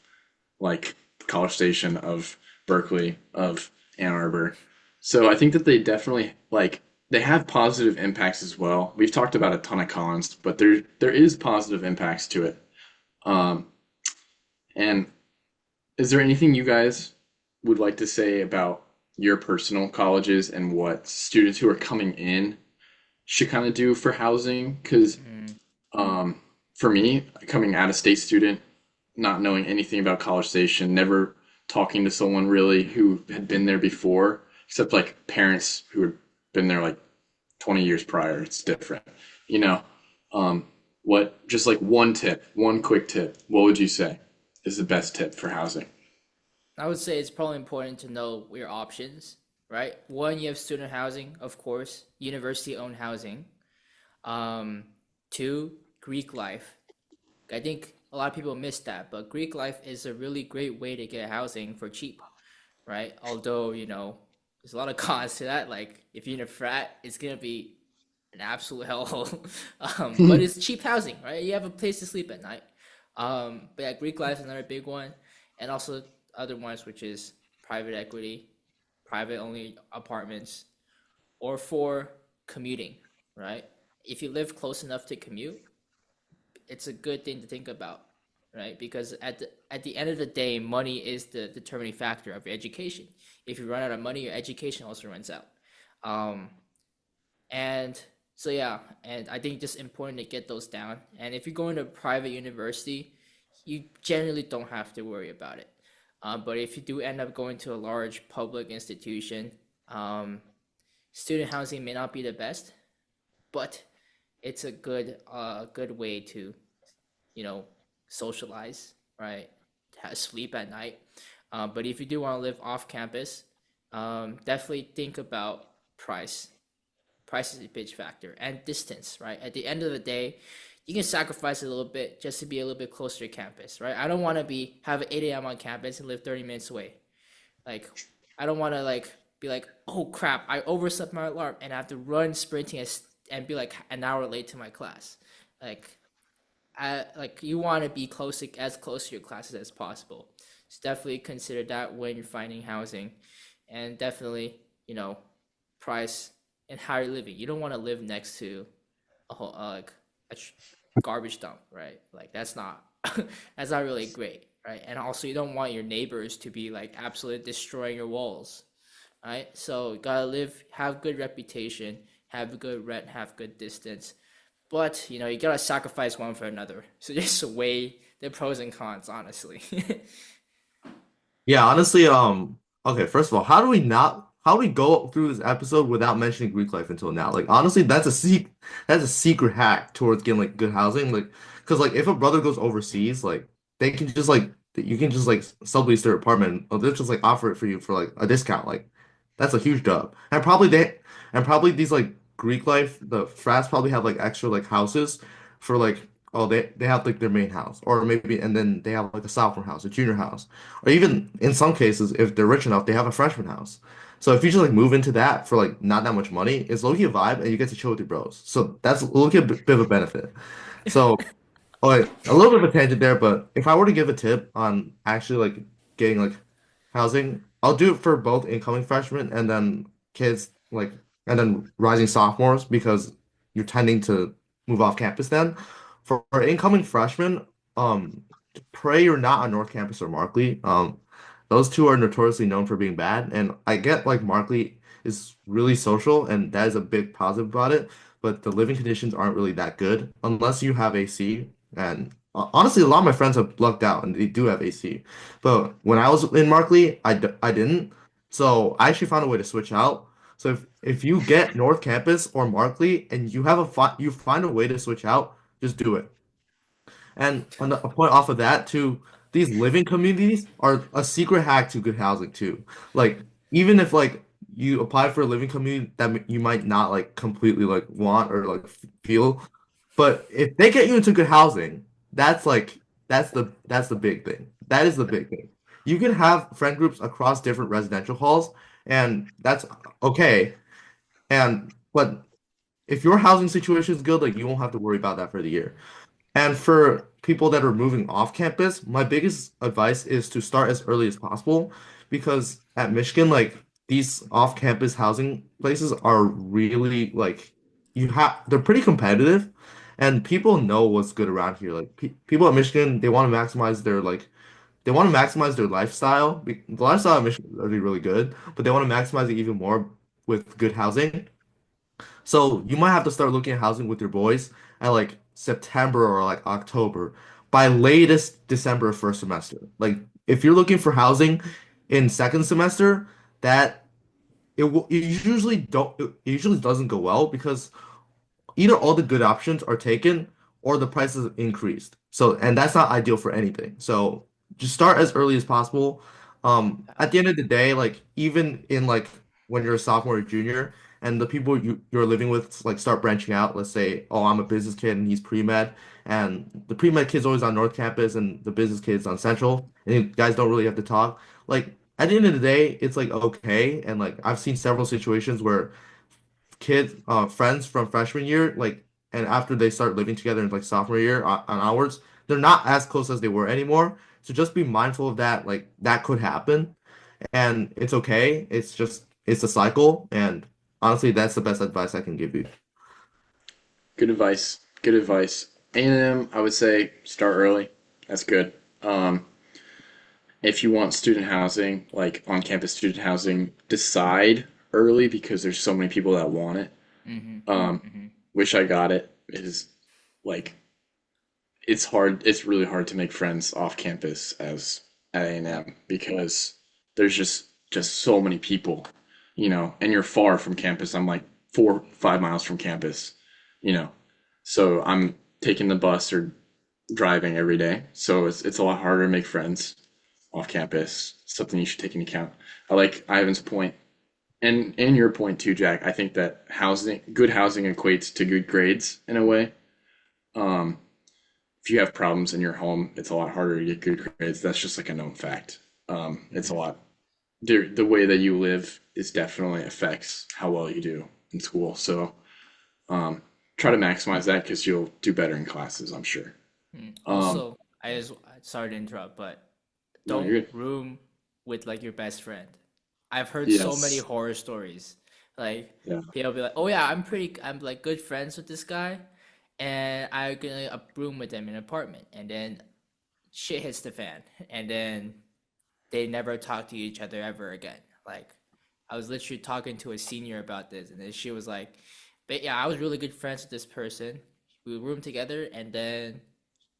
like College Station, of Berkeley, of Ann Arbor. So I think that they definitely like they have positive impacts as well. We've talked about a ton of cons, but there is positive impacts to it. Um, and is there anything you guys would like to say about your personal colleges and what students who are coming in should kind of do for housing? Because Mm, um, for me, coming out of state student, not knowing anything about College Station, never talking to someone really who had been there before, except like parents who had been there like 20 years prior. It's different, you know. Um, what just like one tip, one quick tip, what would you say is the best tip for housing? I would say it's probably important to know your options, right? One, you have student housing, of course, university owned housing. Um, Two, Greek life. I think a lot of people miss that, but Greek life is a really great way to get housing for cheap, right? Although, there's a lot of cons to that. Like if you're in a frat, it's gonna be an absolute hellhole. But it's cheap housing, right? You have a place to sleep at night. But yeah, Greek life is another big one, and also other ones, which is private equity, private only apartments, or for commuting, right? If you live close enough to commute, it's a good thing to think about, right? Because at the end of the day, money is the determining factor of your education. If you run out of money, your education also runs out. Um, and so yeah, and I think just important to get those down. And if you're going to a private university, you generally don't have to worry about it. But if you do end up going to a large public institution, um, student housing may not be the best, but it's a good way to, you know, socialize, right? Sleep at night. But if you do want to live off campus, definitely think about price. Price is a big factor, and distance, right? At the end of the day, you can sacrifice a little bit just to be a little bit closer to campus, right? I don't want to be have 8 a.m. on campus and live 30 minutes away. Like, I don't want to like be like, oh crap, I overslept my alarm and I have to run sprinting and be like an hour late to my class. Like, you want to be as close to your classes as possible. So definitely consider that when you're finding housing, and definitely, you know, price and how you're living. You don't want to live next to a whole like a garbage dump, right? Like that's not that's not really great, right? And also, you don't want your neighbors to be like absolutely destroying your walls, right? So you gotta live, have good reputation, have a good rent, have good distance, but you know, you gotta sacrifice one for another. So just weigh the pros and cons, honestly. Yeah, honestly, okay, first of all, how do we go through this episode without mentioning Greek life until now? Like, honestly, that's a secret hack towards getting like good housing. Like, because like if a brother goes overseas, like they can just like you can just like sublease their apartment, or they'll just like offer it for you for like a discount. Like, that's a huge dub. And probably these like Greek life, the frats probably have like extra like houses for like oh they have like their main house, or maybe and then they have like a sophomore house, a junior house. Or even in some cases, if they're rich enough, they have a freshman house. So if you just like move into that for like not that much money, it's low-key a vibe and you get to chill with your bros. So that's low-key a bit of a benefit. So oh, wait, a little bit of a tangent there, but if I were to give a tip on actually like getting like housing, I'll do it for both incoming freshmen and then kids like and then rising sophomores because you're tending to move off campus then. For incoming freshmen, um, pray you're not on North Campus or Markley. Those two are notoriously known for being bad, and I get like Markley is really social and that is a big positive about it, but the living conditions aren't really that good unless you have AC. And honestly, a lot of my friends have lucked out and they do have AC. But when I was in Markley, I didn't. So I actually found a way to switch out. So if you get North Campus or Markley and you find a way to switch out, just do it. And a point off of that too, these living communities are a secret hack to good housing too. Like even if like you apply for a living community that you might not like completely like want or like feel, but if they get you into good housing, that's like that's the big thing. That is the big thing. You can have friend groups across different residential halls, and that's okay. And but if your housing situation is good, like you won't have to worry about that for the year. And for people that are moving off campus, my biggest advice is to start as early as possible because at Michigan, like these off-campus housing places are really like they're pretty competitive and people know what's good around here. Like pe people at Michigan, they want to maximize their lifestyle. The lifestyle at Michigan is already really good, but they want to maximize it even more with good housing. So you might have to start looking at housing with your boys at like September or like October, by latest December first semester. Like if you're looking for housing in second semester, that it usually doesn't go well because either all the good options are taken or the prices have increased. So, and that's not ideal for anything. So, just start as early as possible. At the end of the day, like even in like when you're a sophomore or junior, and the people you're living with like start branching out. Let's say, oh, I'm a business kid and he's pre-med, and the pre-med kid's always on North Campus and the business kid's on Central, and you guys don't really have to talk. Like at the end of the day, it's like okay, and like I've seen several situations where kids, friends from freshman year, like, and after they start living together in like sophomore year on onwards, they're not as close as they were anymore. So just be mindful of that. Like that could happen, and it's okay. It's a cycle, and honestly, that's the best advice I can give you. Good advice. Good advice. A&M, I would say start early. That's good. Um, if you want student housing, like on-campus student housing, decide early because there's so many people that want it. Hmm. Um, Hmm. wish I got it is like it's hard. It's really hard to make friends off campus as at A&M because there's just so many people, and you're far from campus. I'm like 4, 5 miles from campus, you know. So I'm taking the bus or driving every day. So it's a lot harder to make friends off campus. Something you should take into account. I like Ivan's point and your point too, Jack. I think that good housing equates to good grades in a way. Um, if you have problems in your home, it's a lot harder to get good grades. That's just like a known fact. It's a lot. The way that you live is definitely affects how well you do in school. So um, try to maximize that because you'll do better in classes, I'm sure. Um, Also, sorry to interrupt, but no, don't you're good. room with like your best friend. I've heard so many Yes. horror stories. Like Yeah. people be like, "Oh yeah, I'm like good friends with this guy, and I'm gonna room with him in an apartment." And then shit hits the fan, and then they never talk to each other ever again. Like I was literally talking to a senior about this, and then she was like, "But yeah, I was really good friends with this person. We roomed together, and then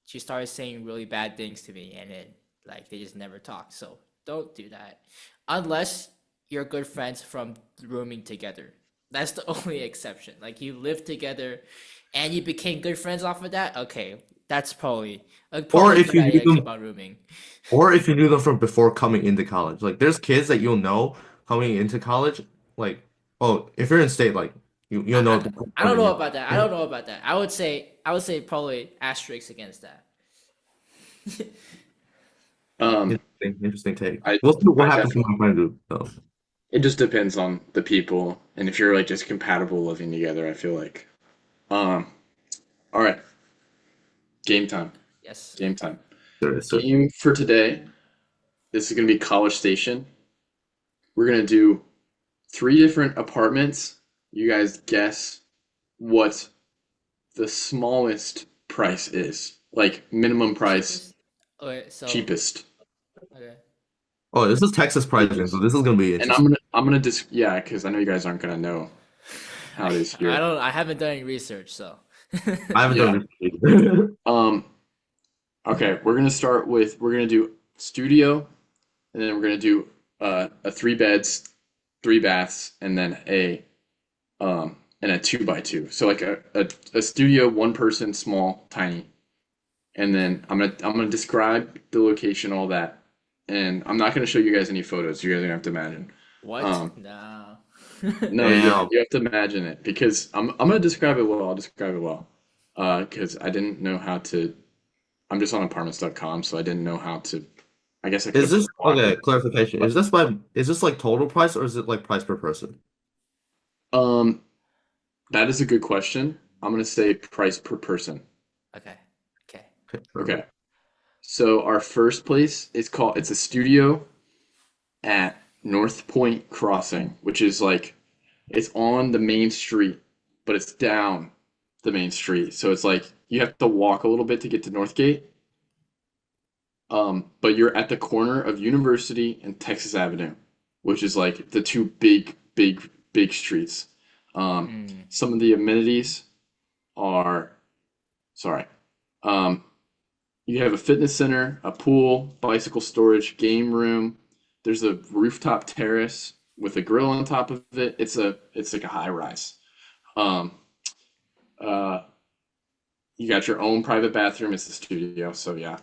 she started saying really bad things to me, and then like they just never talked. So don't do that, unless you're good friends from rooming together. That's the only exception. Like you live together, and you became good friends off of that. Okay, that's Or probably a if good you knew idea to keep them, on rooming. or if you knew them from before coming into college. Like there's kids that you'll know coming into college. Like, oh, if you're in state, like you'll know I, them I don't coming know in. about that. I don't know about that. I would say probably asterisks against that. Um, Interesting take. I We'll see what I happens to definitely my friend group though. it just depends on the people and if you're like just compatible living together, I feel like. Um, all right, game time. Yes. Game time. There is, sir. Game for today. This is gonna be College Station. We're gonna do three different apartments. You guys guess what the smallest price is. Like minimum price, Cheapest. Okay, so cheapest. okay. Oh, this is Texas pricing, so Cheapest. this is gonna be And interesting. I'm gonna just yeah, because I know you guys aren't gonna know how it is I here. don't. I haven't done any research, so. I haven't Yeah. done this either. Um, okay, we're gonna do studio, and then we're gonna do a three beds, three baths, and then a two by two. So like a studio, one person, small, tiny. And then I'm gonna describe the location, all that. And I'm not gonna show you guys any photos. You guys are gonna have to imagine. What? Um, No. no, yeah, Damn. you have to imagine it because I'm gonna describe it well. I'll describe it well. Because I didn't know how to. I'm just on apartments.com, so I didn't know how to. I guess I could Is have put this a block okay? there. Clarification. Is this like total price or is it like price per person? Um, that is a good question. I'm gonna say price per person. Okay. Okay. Okay, Okay. perfect. So our first place is called. It's a studio at North Point Crossing, which is like it's on the main street, but it's down the main street. So it's like you have to walk a little bit to get to Northgate. But you're at the corner of University and Texas Avenue, which is like the two big streets. Mm. Some of the amenities are, sorry, um, you have a fitness center, a pool, bicycle storage, game room. There's a rooftop terrace with a grill on top of it. It's like a high rise. Um, uh, you got your own private bathroom. It's the studio, so yeah.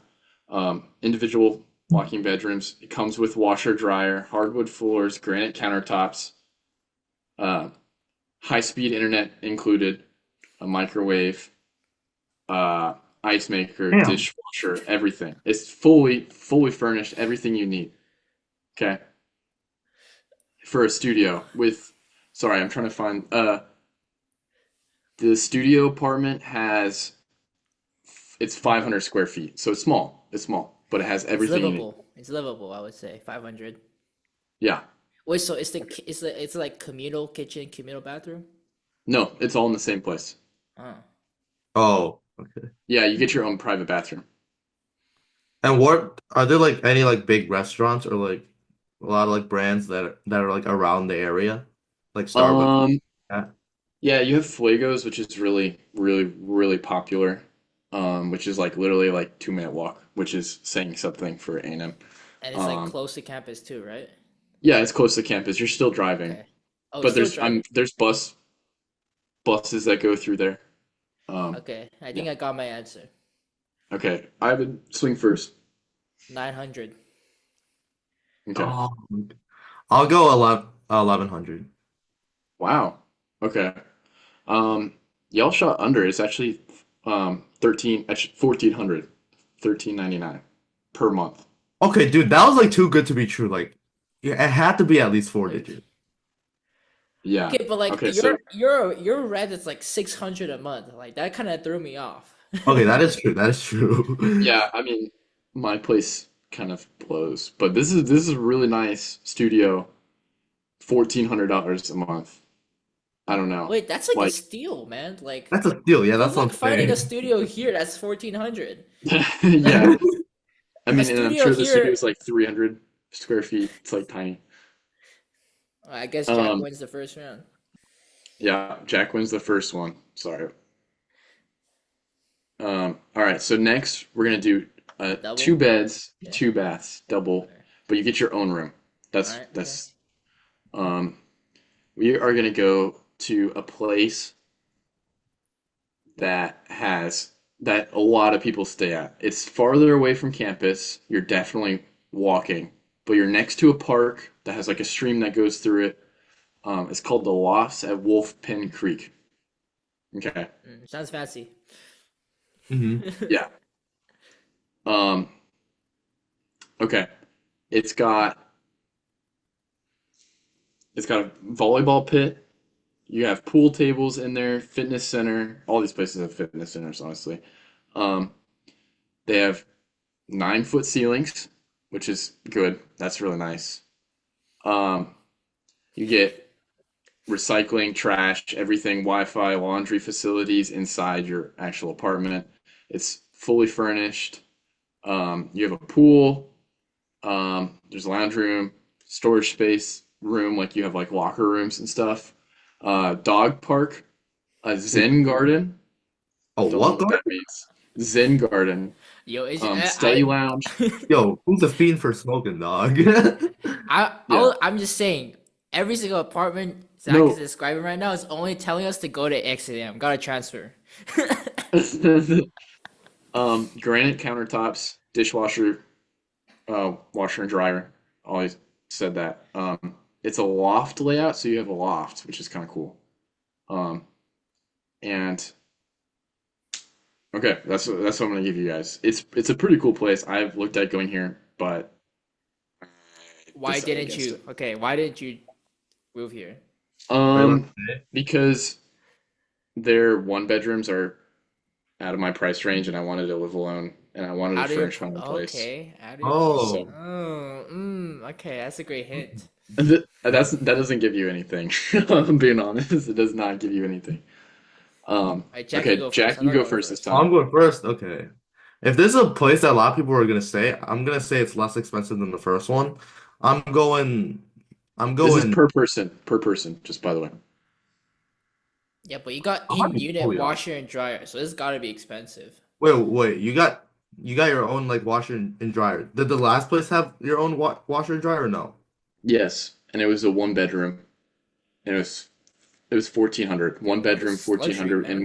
Individual walking bedrooms. It comes with washer, dryer, hardwood floors, granite countertops, uh, high-speed internet included, a microwave, uh, ice maker, Damn. dishwasher, everything. It's fully furnished, everything you need. Okay, for a studio with. Sorry, I'm trying to find. The studio apartment has. It's 500 square feet, so it's small. It's small, but it has It's everything you need. livable. It's livable, I would say. 500. Yeah. Wait, so it's like communal kitchen, communal bathroom? No, it's all in the same place. Oh. Oh, okay. Yeah, you get your own private bathroom. And what are there like any like big restaurants or like a lot of like brands that are like around the area, like Starbucks? Um, Yeah. yeah, you have Fuegos, which is really popular. Which is like literally like 2 minute walk, which is saying something for A&M. And it's like Um, close to campus too, right? yeah, it's close to campus. You're still driving, Okay. Oh, you're but still there's driving? buses that go through there. Okay, I Yeah. think I got my answer. Okay. I would swing first. 900. Okay. Oh, I'll go 1100. Wow. Okay. Um, y'all shot under. It's actually 1400, 1399 per month. Okay, dude, that was like too good to be true. Like, yeah, it had to be at least four Like, digits. okay, Yeah. but like Okay, so your rent is like 600 a month. Like that kind of threw me off. Okay, that is true. That is true. yeah, I mean, my place kind of blows, but this is a really nice studio, $1,400 a month. I don't know. Wait, that's like a Like, steal, man. Like, That's a steal. Yeah, good that's what luck I'm finding a saying. studio here that's 1400. yeah. I A mean, and I'm studio sure the studio here. is like 300 square feet. It's like tiny. I guess Jack Um, wins the first round. yeah, Jack wins the first one. Sorry. All right, so next we're gonna do two Double. beds, Okay. two baths, double, Okay. but you get your own room. All That's right. Okay. that's um we are gonna go to a place that a lot of people stay at. It's farther away from campus. You're definitely walking, but you're next to a park that has like a stream that goes through it. It's called the Lofts at Wolf Pen Creek. Okay. Sounds fancy. Hmm. Yeah. Um, okay. It's got it's got a volleyball pit. You have pool tables in there, fitness center. All these places have fitness centers, honestly. Um, they have 9 foot ceilings, which is good. That's really nice. Um, you get recycling, trash, everything, Wi-Fi, laundry facilities inside your actual apartment. It's fully furnished. You have a pool. There's a lounge room, storage space room, like you have like locker rooms and stuff. Dog park, a Zen garden. Oh, Don't know what what that garden? means. Zen garden. Yo, Study lounge. Yo, who's a fiend for smoking, dog? Yeah. I'm just saying, every single apartment Zach is No. describing right now is only telling us to go to XAM. Gotta transfer. Granite countertops, dishwasher, washer and dryer. Always said that. It's a loft layout, so you have a loft, which is kind of cool. Um, and okay, that's what I'm gonna give you guys. It's a pretty cool place. I've looked at going here, but I Why decided didn't against you? it. Okay, why didn't you move here? Are you Um, like, because their one bedrooms are out of my price range, and I wanted to live alone, and I wanted to Out of your furnish my own place. okay, out of your So oh, oh, okay, that's a great hint. that doesn't give you anything. I'm being honest, it does not give you anything. Alright, Jack, you Okay, go first. Jack, I'm you not go going first this first. time. I'm going first. Okay. If this is a place that a lot of people are gonna stay, I'm gonna say it's less expensive than the first one. I'm going. I'm This is going. per person, just by the way. Yeah, but you got in-unit Oh, washer and dryer, so this gotta be expensive. wait. You got your own like washer and dryer. Did the last place have your own washer and dryer or no? Yes, and it was a one bedroom, and it was 1400. One bedroom, It's luxury, 1400, man. and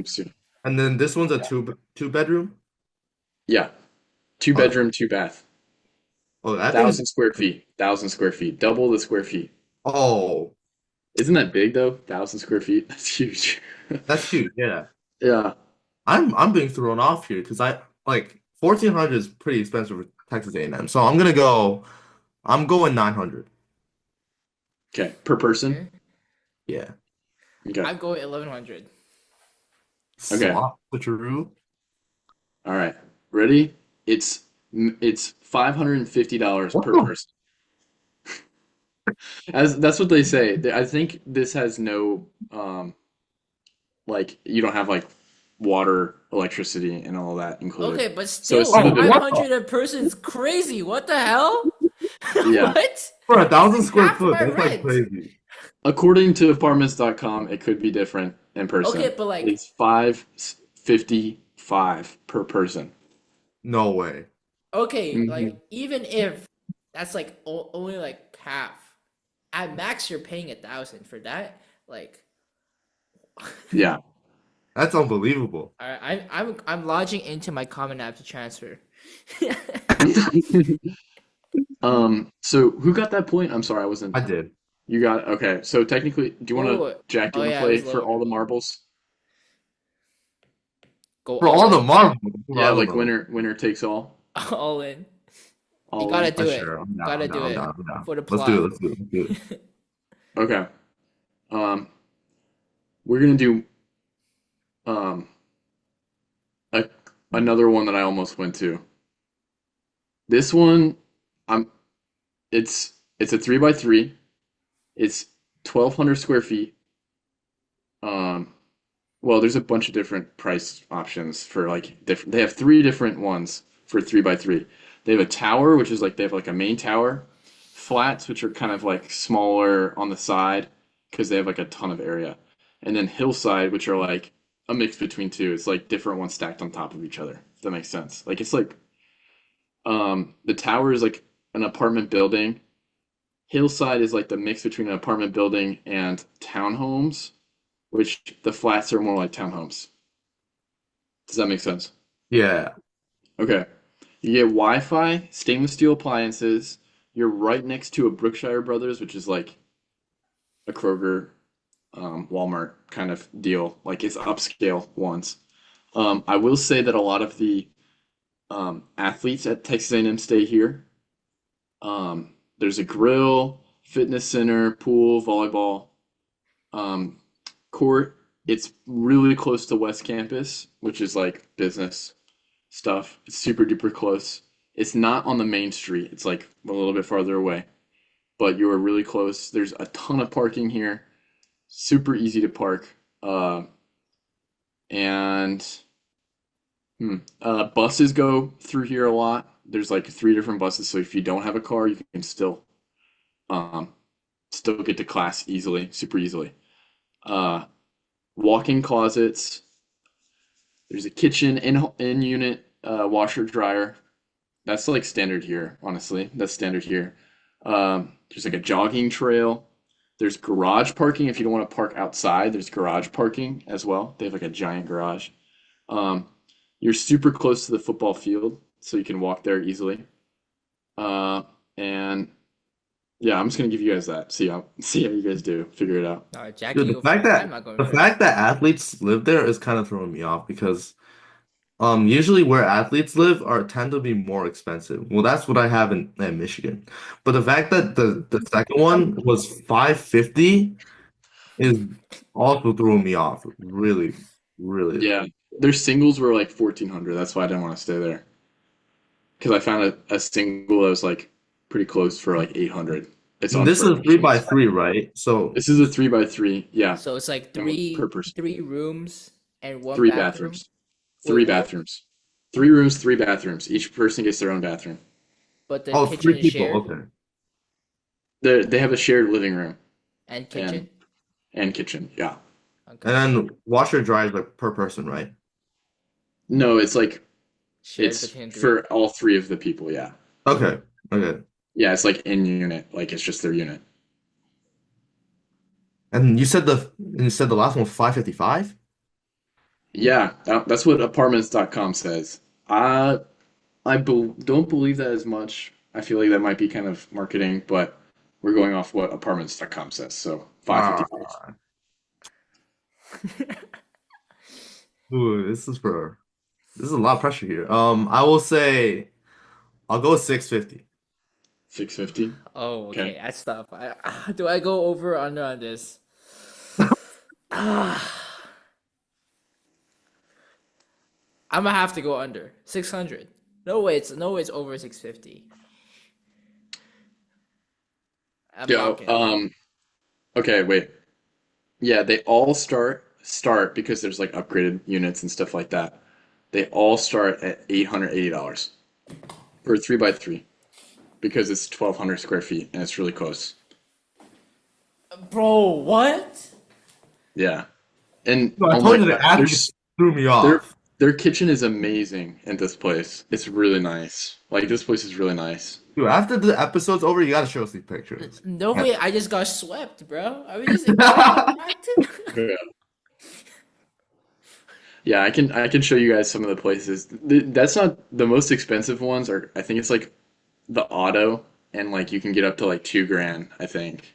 And then this one's a two bedroom. yeah, two Oh, bedroom, two bath, oh, that thing is. 1,000 square feet, 1,000 square feet, double the square feet. Oh, Isn't that big though? 1,000 square feet. That's huge. that's huge. Yeah. Yeah. I'm being thrown off here because I like 1400 is pretty expensive for Texas A&M. So I'm gonna go. I'm going 900. Okay, per person. Okay. Yeah. Okay. I'm going 1100. Okay. Swap switcheroo. All right. Ready? It's $550 What per the? person. As that's what they say. I think this has no like you don't have like water, electricity, and all that included. Okay, but So it's still, Oh, super big. what the? 500 a person is crazy. What the hell? Yeah. What? For a It's thousand like square half foot, my that's like rent. crazy. According to apartments.com, it could be different in Okay, person. but like, It's 555 per person. No way. okay, like Hmm. even if that's like only like half, at max you're paying 1,000 for that. Like, Yeah. That's unbelievable. All right, I'm lodging into my common app to transfer. So who got that point? I'm sorry, I wasn't. I did. You got okay. So technically, do you want to Oh, Jack? Do oh you want to yeah, it play was for all lower. the marbles? Go For all all the in, marbles, I Yeah, don't like know. winner takes all. all in. You All gotta in. do it. Sure. I'm down. Gotta I'm do down. I'm it down. I'm down. for the Let's do it. plot. Let's do it. Let's do it. Okay. Um, we're gonna do um a, another one that I almost went to. This one, I'm. It's a 3 by 3. It's 1,200 square feet. Um, well, there's a bunch of different price options for like different. They have three different ones for 3 by 3. They have a tower, which is like they have like a main tower, flats, which are kind of like smaller on the side because they have like a ton of area, and then hillside, which are like a mix between two. It's like different ones stacked on top of each other. If that makes sense. Like it's like the tower is like an apartment building. Hillside is like the mix between an apartment building and townhomes, which the flats are more like townhomes. Does that make sense? Yeah. Okay. You get Wi-Fi, stainless steel appliances. You're right next to a Brookshire Brothers, which is like a Kroger, Walmart kind of deal. Like it's upscale ones. I will say that a lot of the athletes at Texas A&M stay here. There's a grill, fitness center, pool, volleyball, um, court. It's really close to West Campus, which is like business stuff. It's super duper close. It's not on the main street. It's like a little bit farther away, but you are really close. There's a ton of parking here. Super easy to park. And buses go through here a lot. There's like three different buses, so if you don't have a car, you can um, still get to class easily, super easily. Uh, walk-in closets. There's a kitchen in unit washer dryer. That's like standard here, honestly. That's standard here. There's like a jogging trail. There's garage parking if you don't want to park outside. There's garage parking as well. They have like a giant garage. Um, you're super close to the football field, so you can walk there easily. And yeah, I'm just gonna give you guys that. See how you guys do. Figure it out. Jackie, Dude, you go first. I'm not going the first. fact that athletes live there is kind of throwing me off because usually where athletes live are tend to be more expensive. Well, that's what I have in Michigan. But the fact that the second one was 550 is also throwing me off. Really, really. Yeah, their singles were like 1,400. That's why I didn't want to stay there. Because I found a single that was like pretty close for like 800. It's And this is a unfurnished. three by three, right? So This is a 3 by 3. Yeah, So it's like and per person. three rooms and one Three bathroom. bathrooms. Wait, Three what? bathrooms. 3 rooms, 3 bathrooms. Each person gets their own bathroom. But the oh, kitchen three is people. shared Okay. They have a shared living room and and kitchen. and kitchen. Yeah. And Okay. then washer dry is like per person, right? No, it's like Shared it's between three. for all three of the people. Yeah. Okay. Okay. Yeah, it's like in unit. Like it's just their unit. And you said the last one was 555? Yeah, that's what apartments.com says. Don't believe that as much. I feel like that might be kind of marketing, but we're going off what apartments.com says. So Ah, 555. ooh, this is a lot of pressure here. I will say I'll go with 650. 650. Oh, Okay. okay. That's tough. Do I go over or under on this? Ah, I'm gonna have to go under 600. No way it's over 650. I'm Yo, locking. okay, wait. Yeah, they all start because there's like upgraded units and stuff like that. They all start at $880 for 3 by 3 because it's 1,200 square feet and it's really close. Bro, what? Yeah. And No, I oh my told you the God, athletes threw me their off. their kitchen is amazing in this place. It's really nice. Like this place is really nice. Dude, after the episode's over, you gotta show us these pictures. No Yeah. way, I just got swept, bro. I was just impacted. Yeah. Yeah, I can show you guys some of the places. That's not the most expensive ones, or I think it's like the auto, and like you can get up to like 2 grand, I think.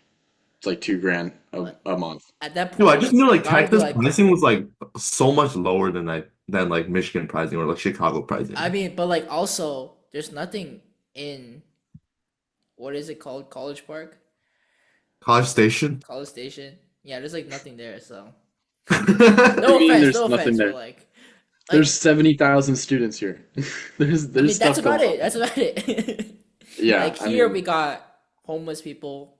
It's like 2 grand But a month. at that Dude, I point, just knew like you gotta be Texas like, pricing was like so much lower than like Michigan pricing or like Chicago I pricing. mean, but like also, there's nothing in what is it called? College Park, College Station. College Station. Yeah, there's like nothing there. So What do you mean no there's nothing offense, but there? There's like 70,000 students here. I There's mean, that's stuff about going it. on. That's about it. Yeah, Like I here, mean, we got homeless people,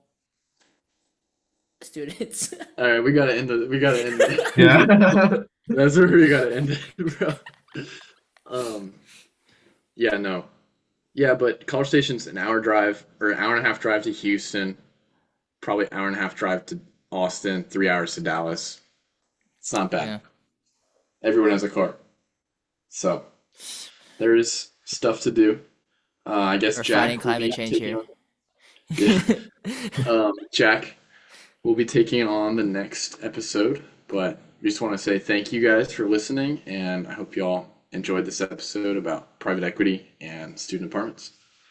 students. all right, we gotta end it. Yeah. That's where we gotta end it, bro. Um, yeah, no. Yeah, but College Station's an hour drive or an hour and a half drive to Houston, probably hour and a half drive to Austin, 3 hours to Dallas. It's not bad. Yeah, Everyone has a car. So there is stuff to do. I guess we're fighting Jack will climate be change taking here. on, yeah. Jack will be taking on the next episode, but we just want to say thank you guys for listening, and I hope you all enjoyed this episode about private equity and student apartments.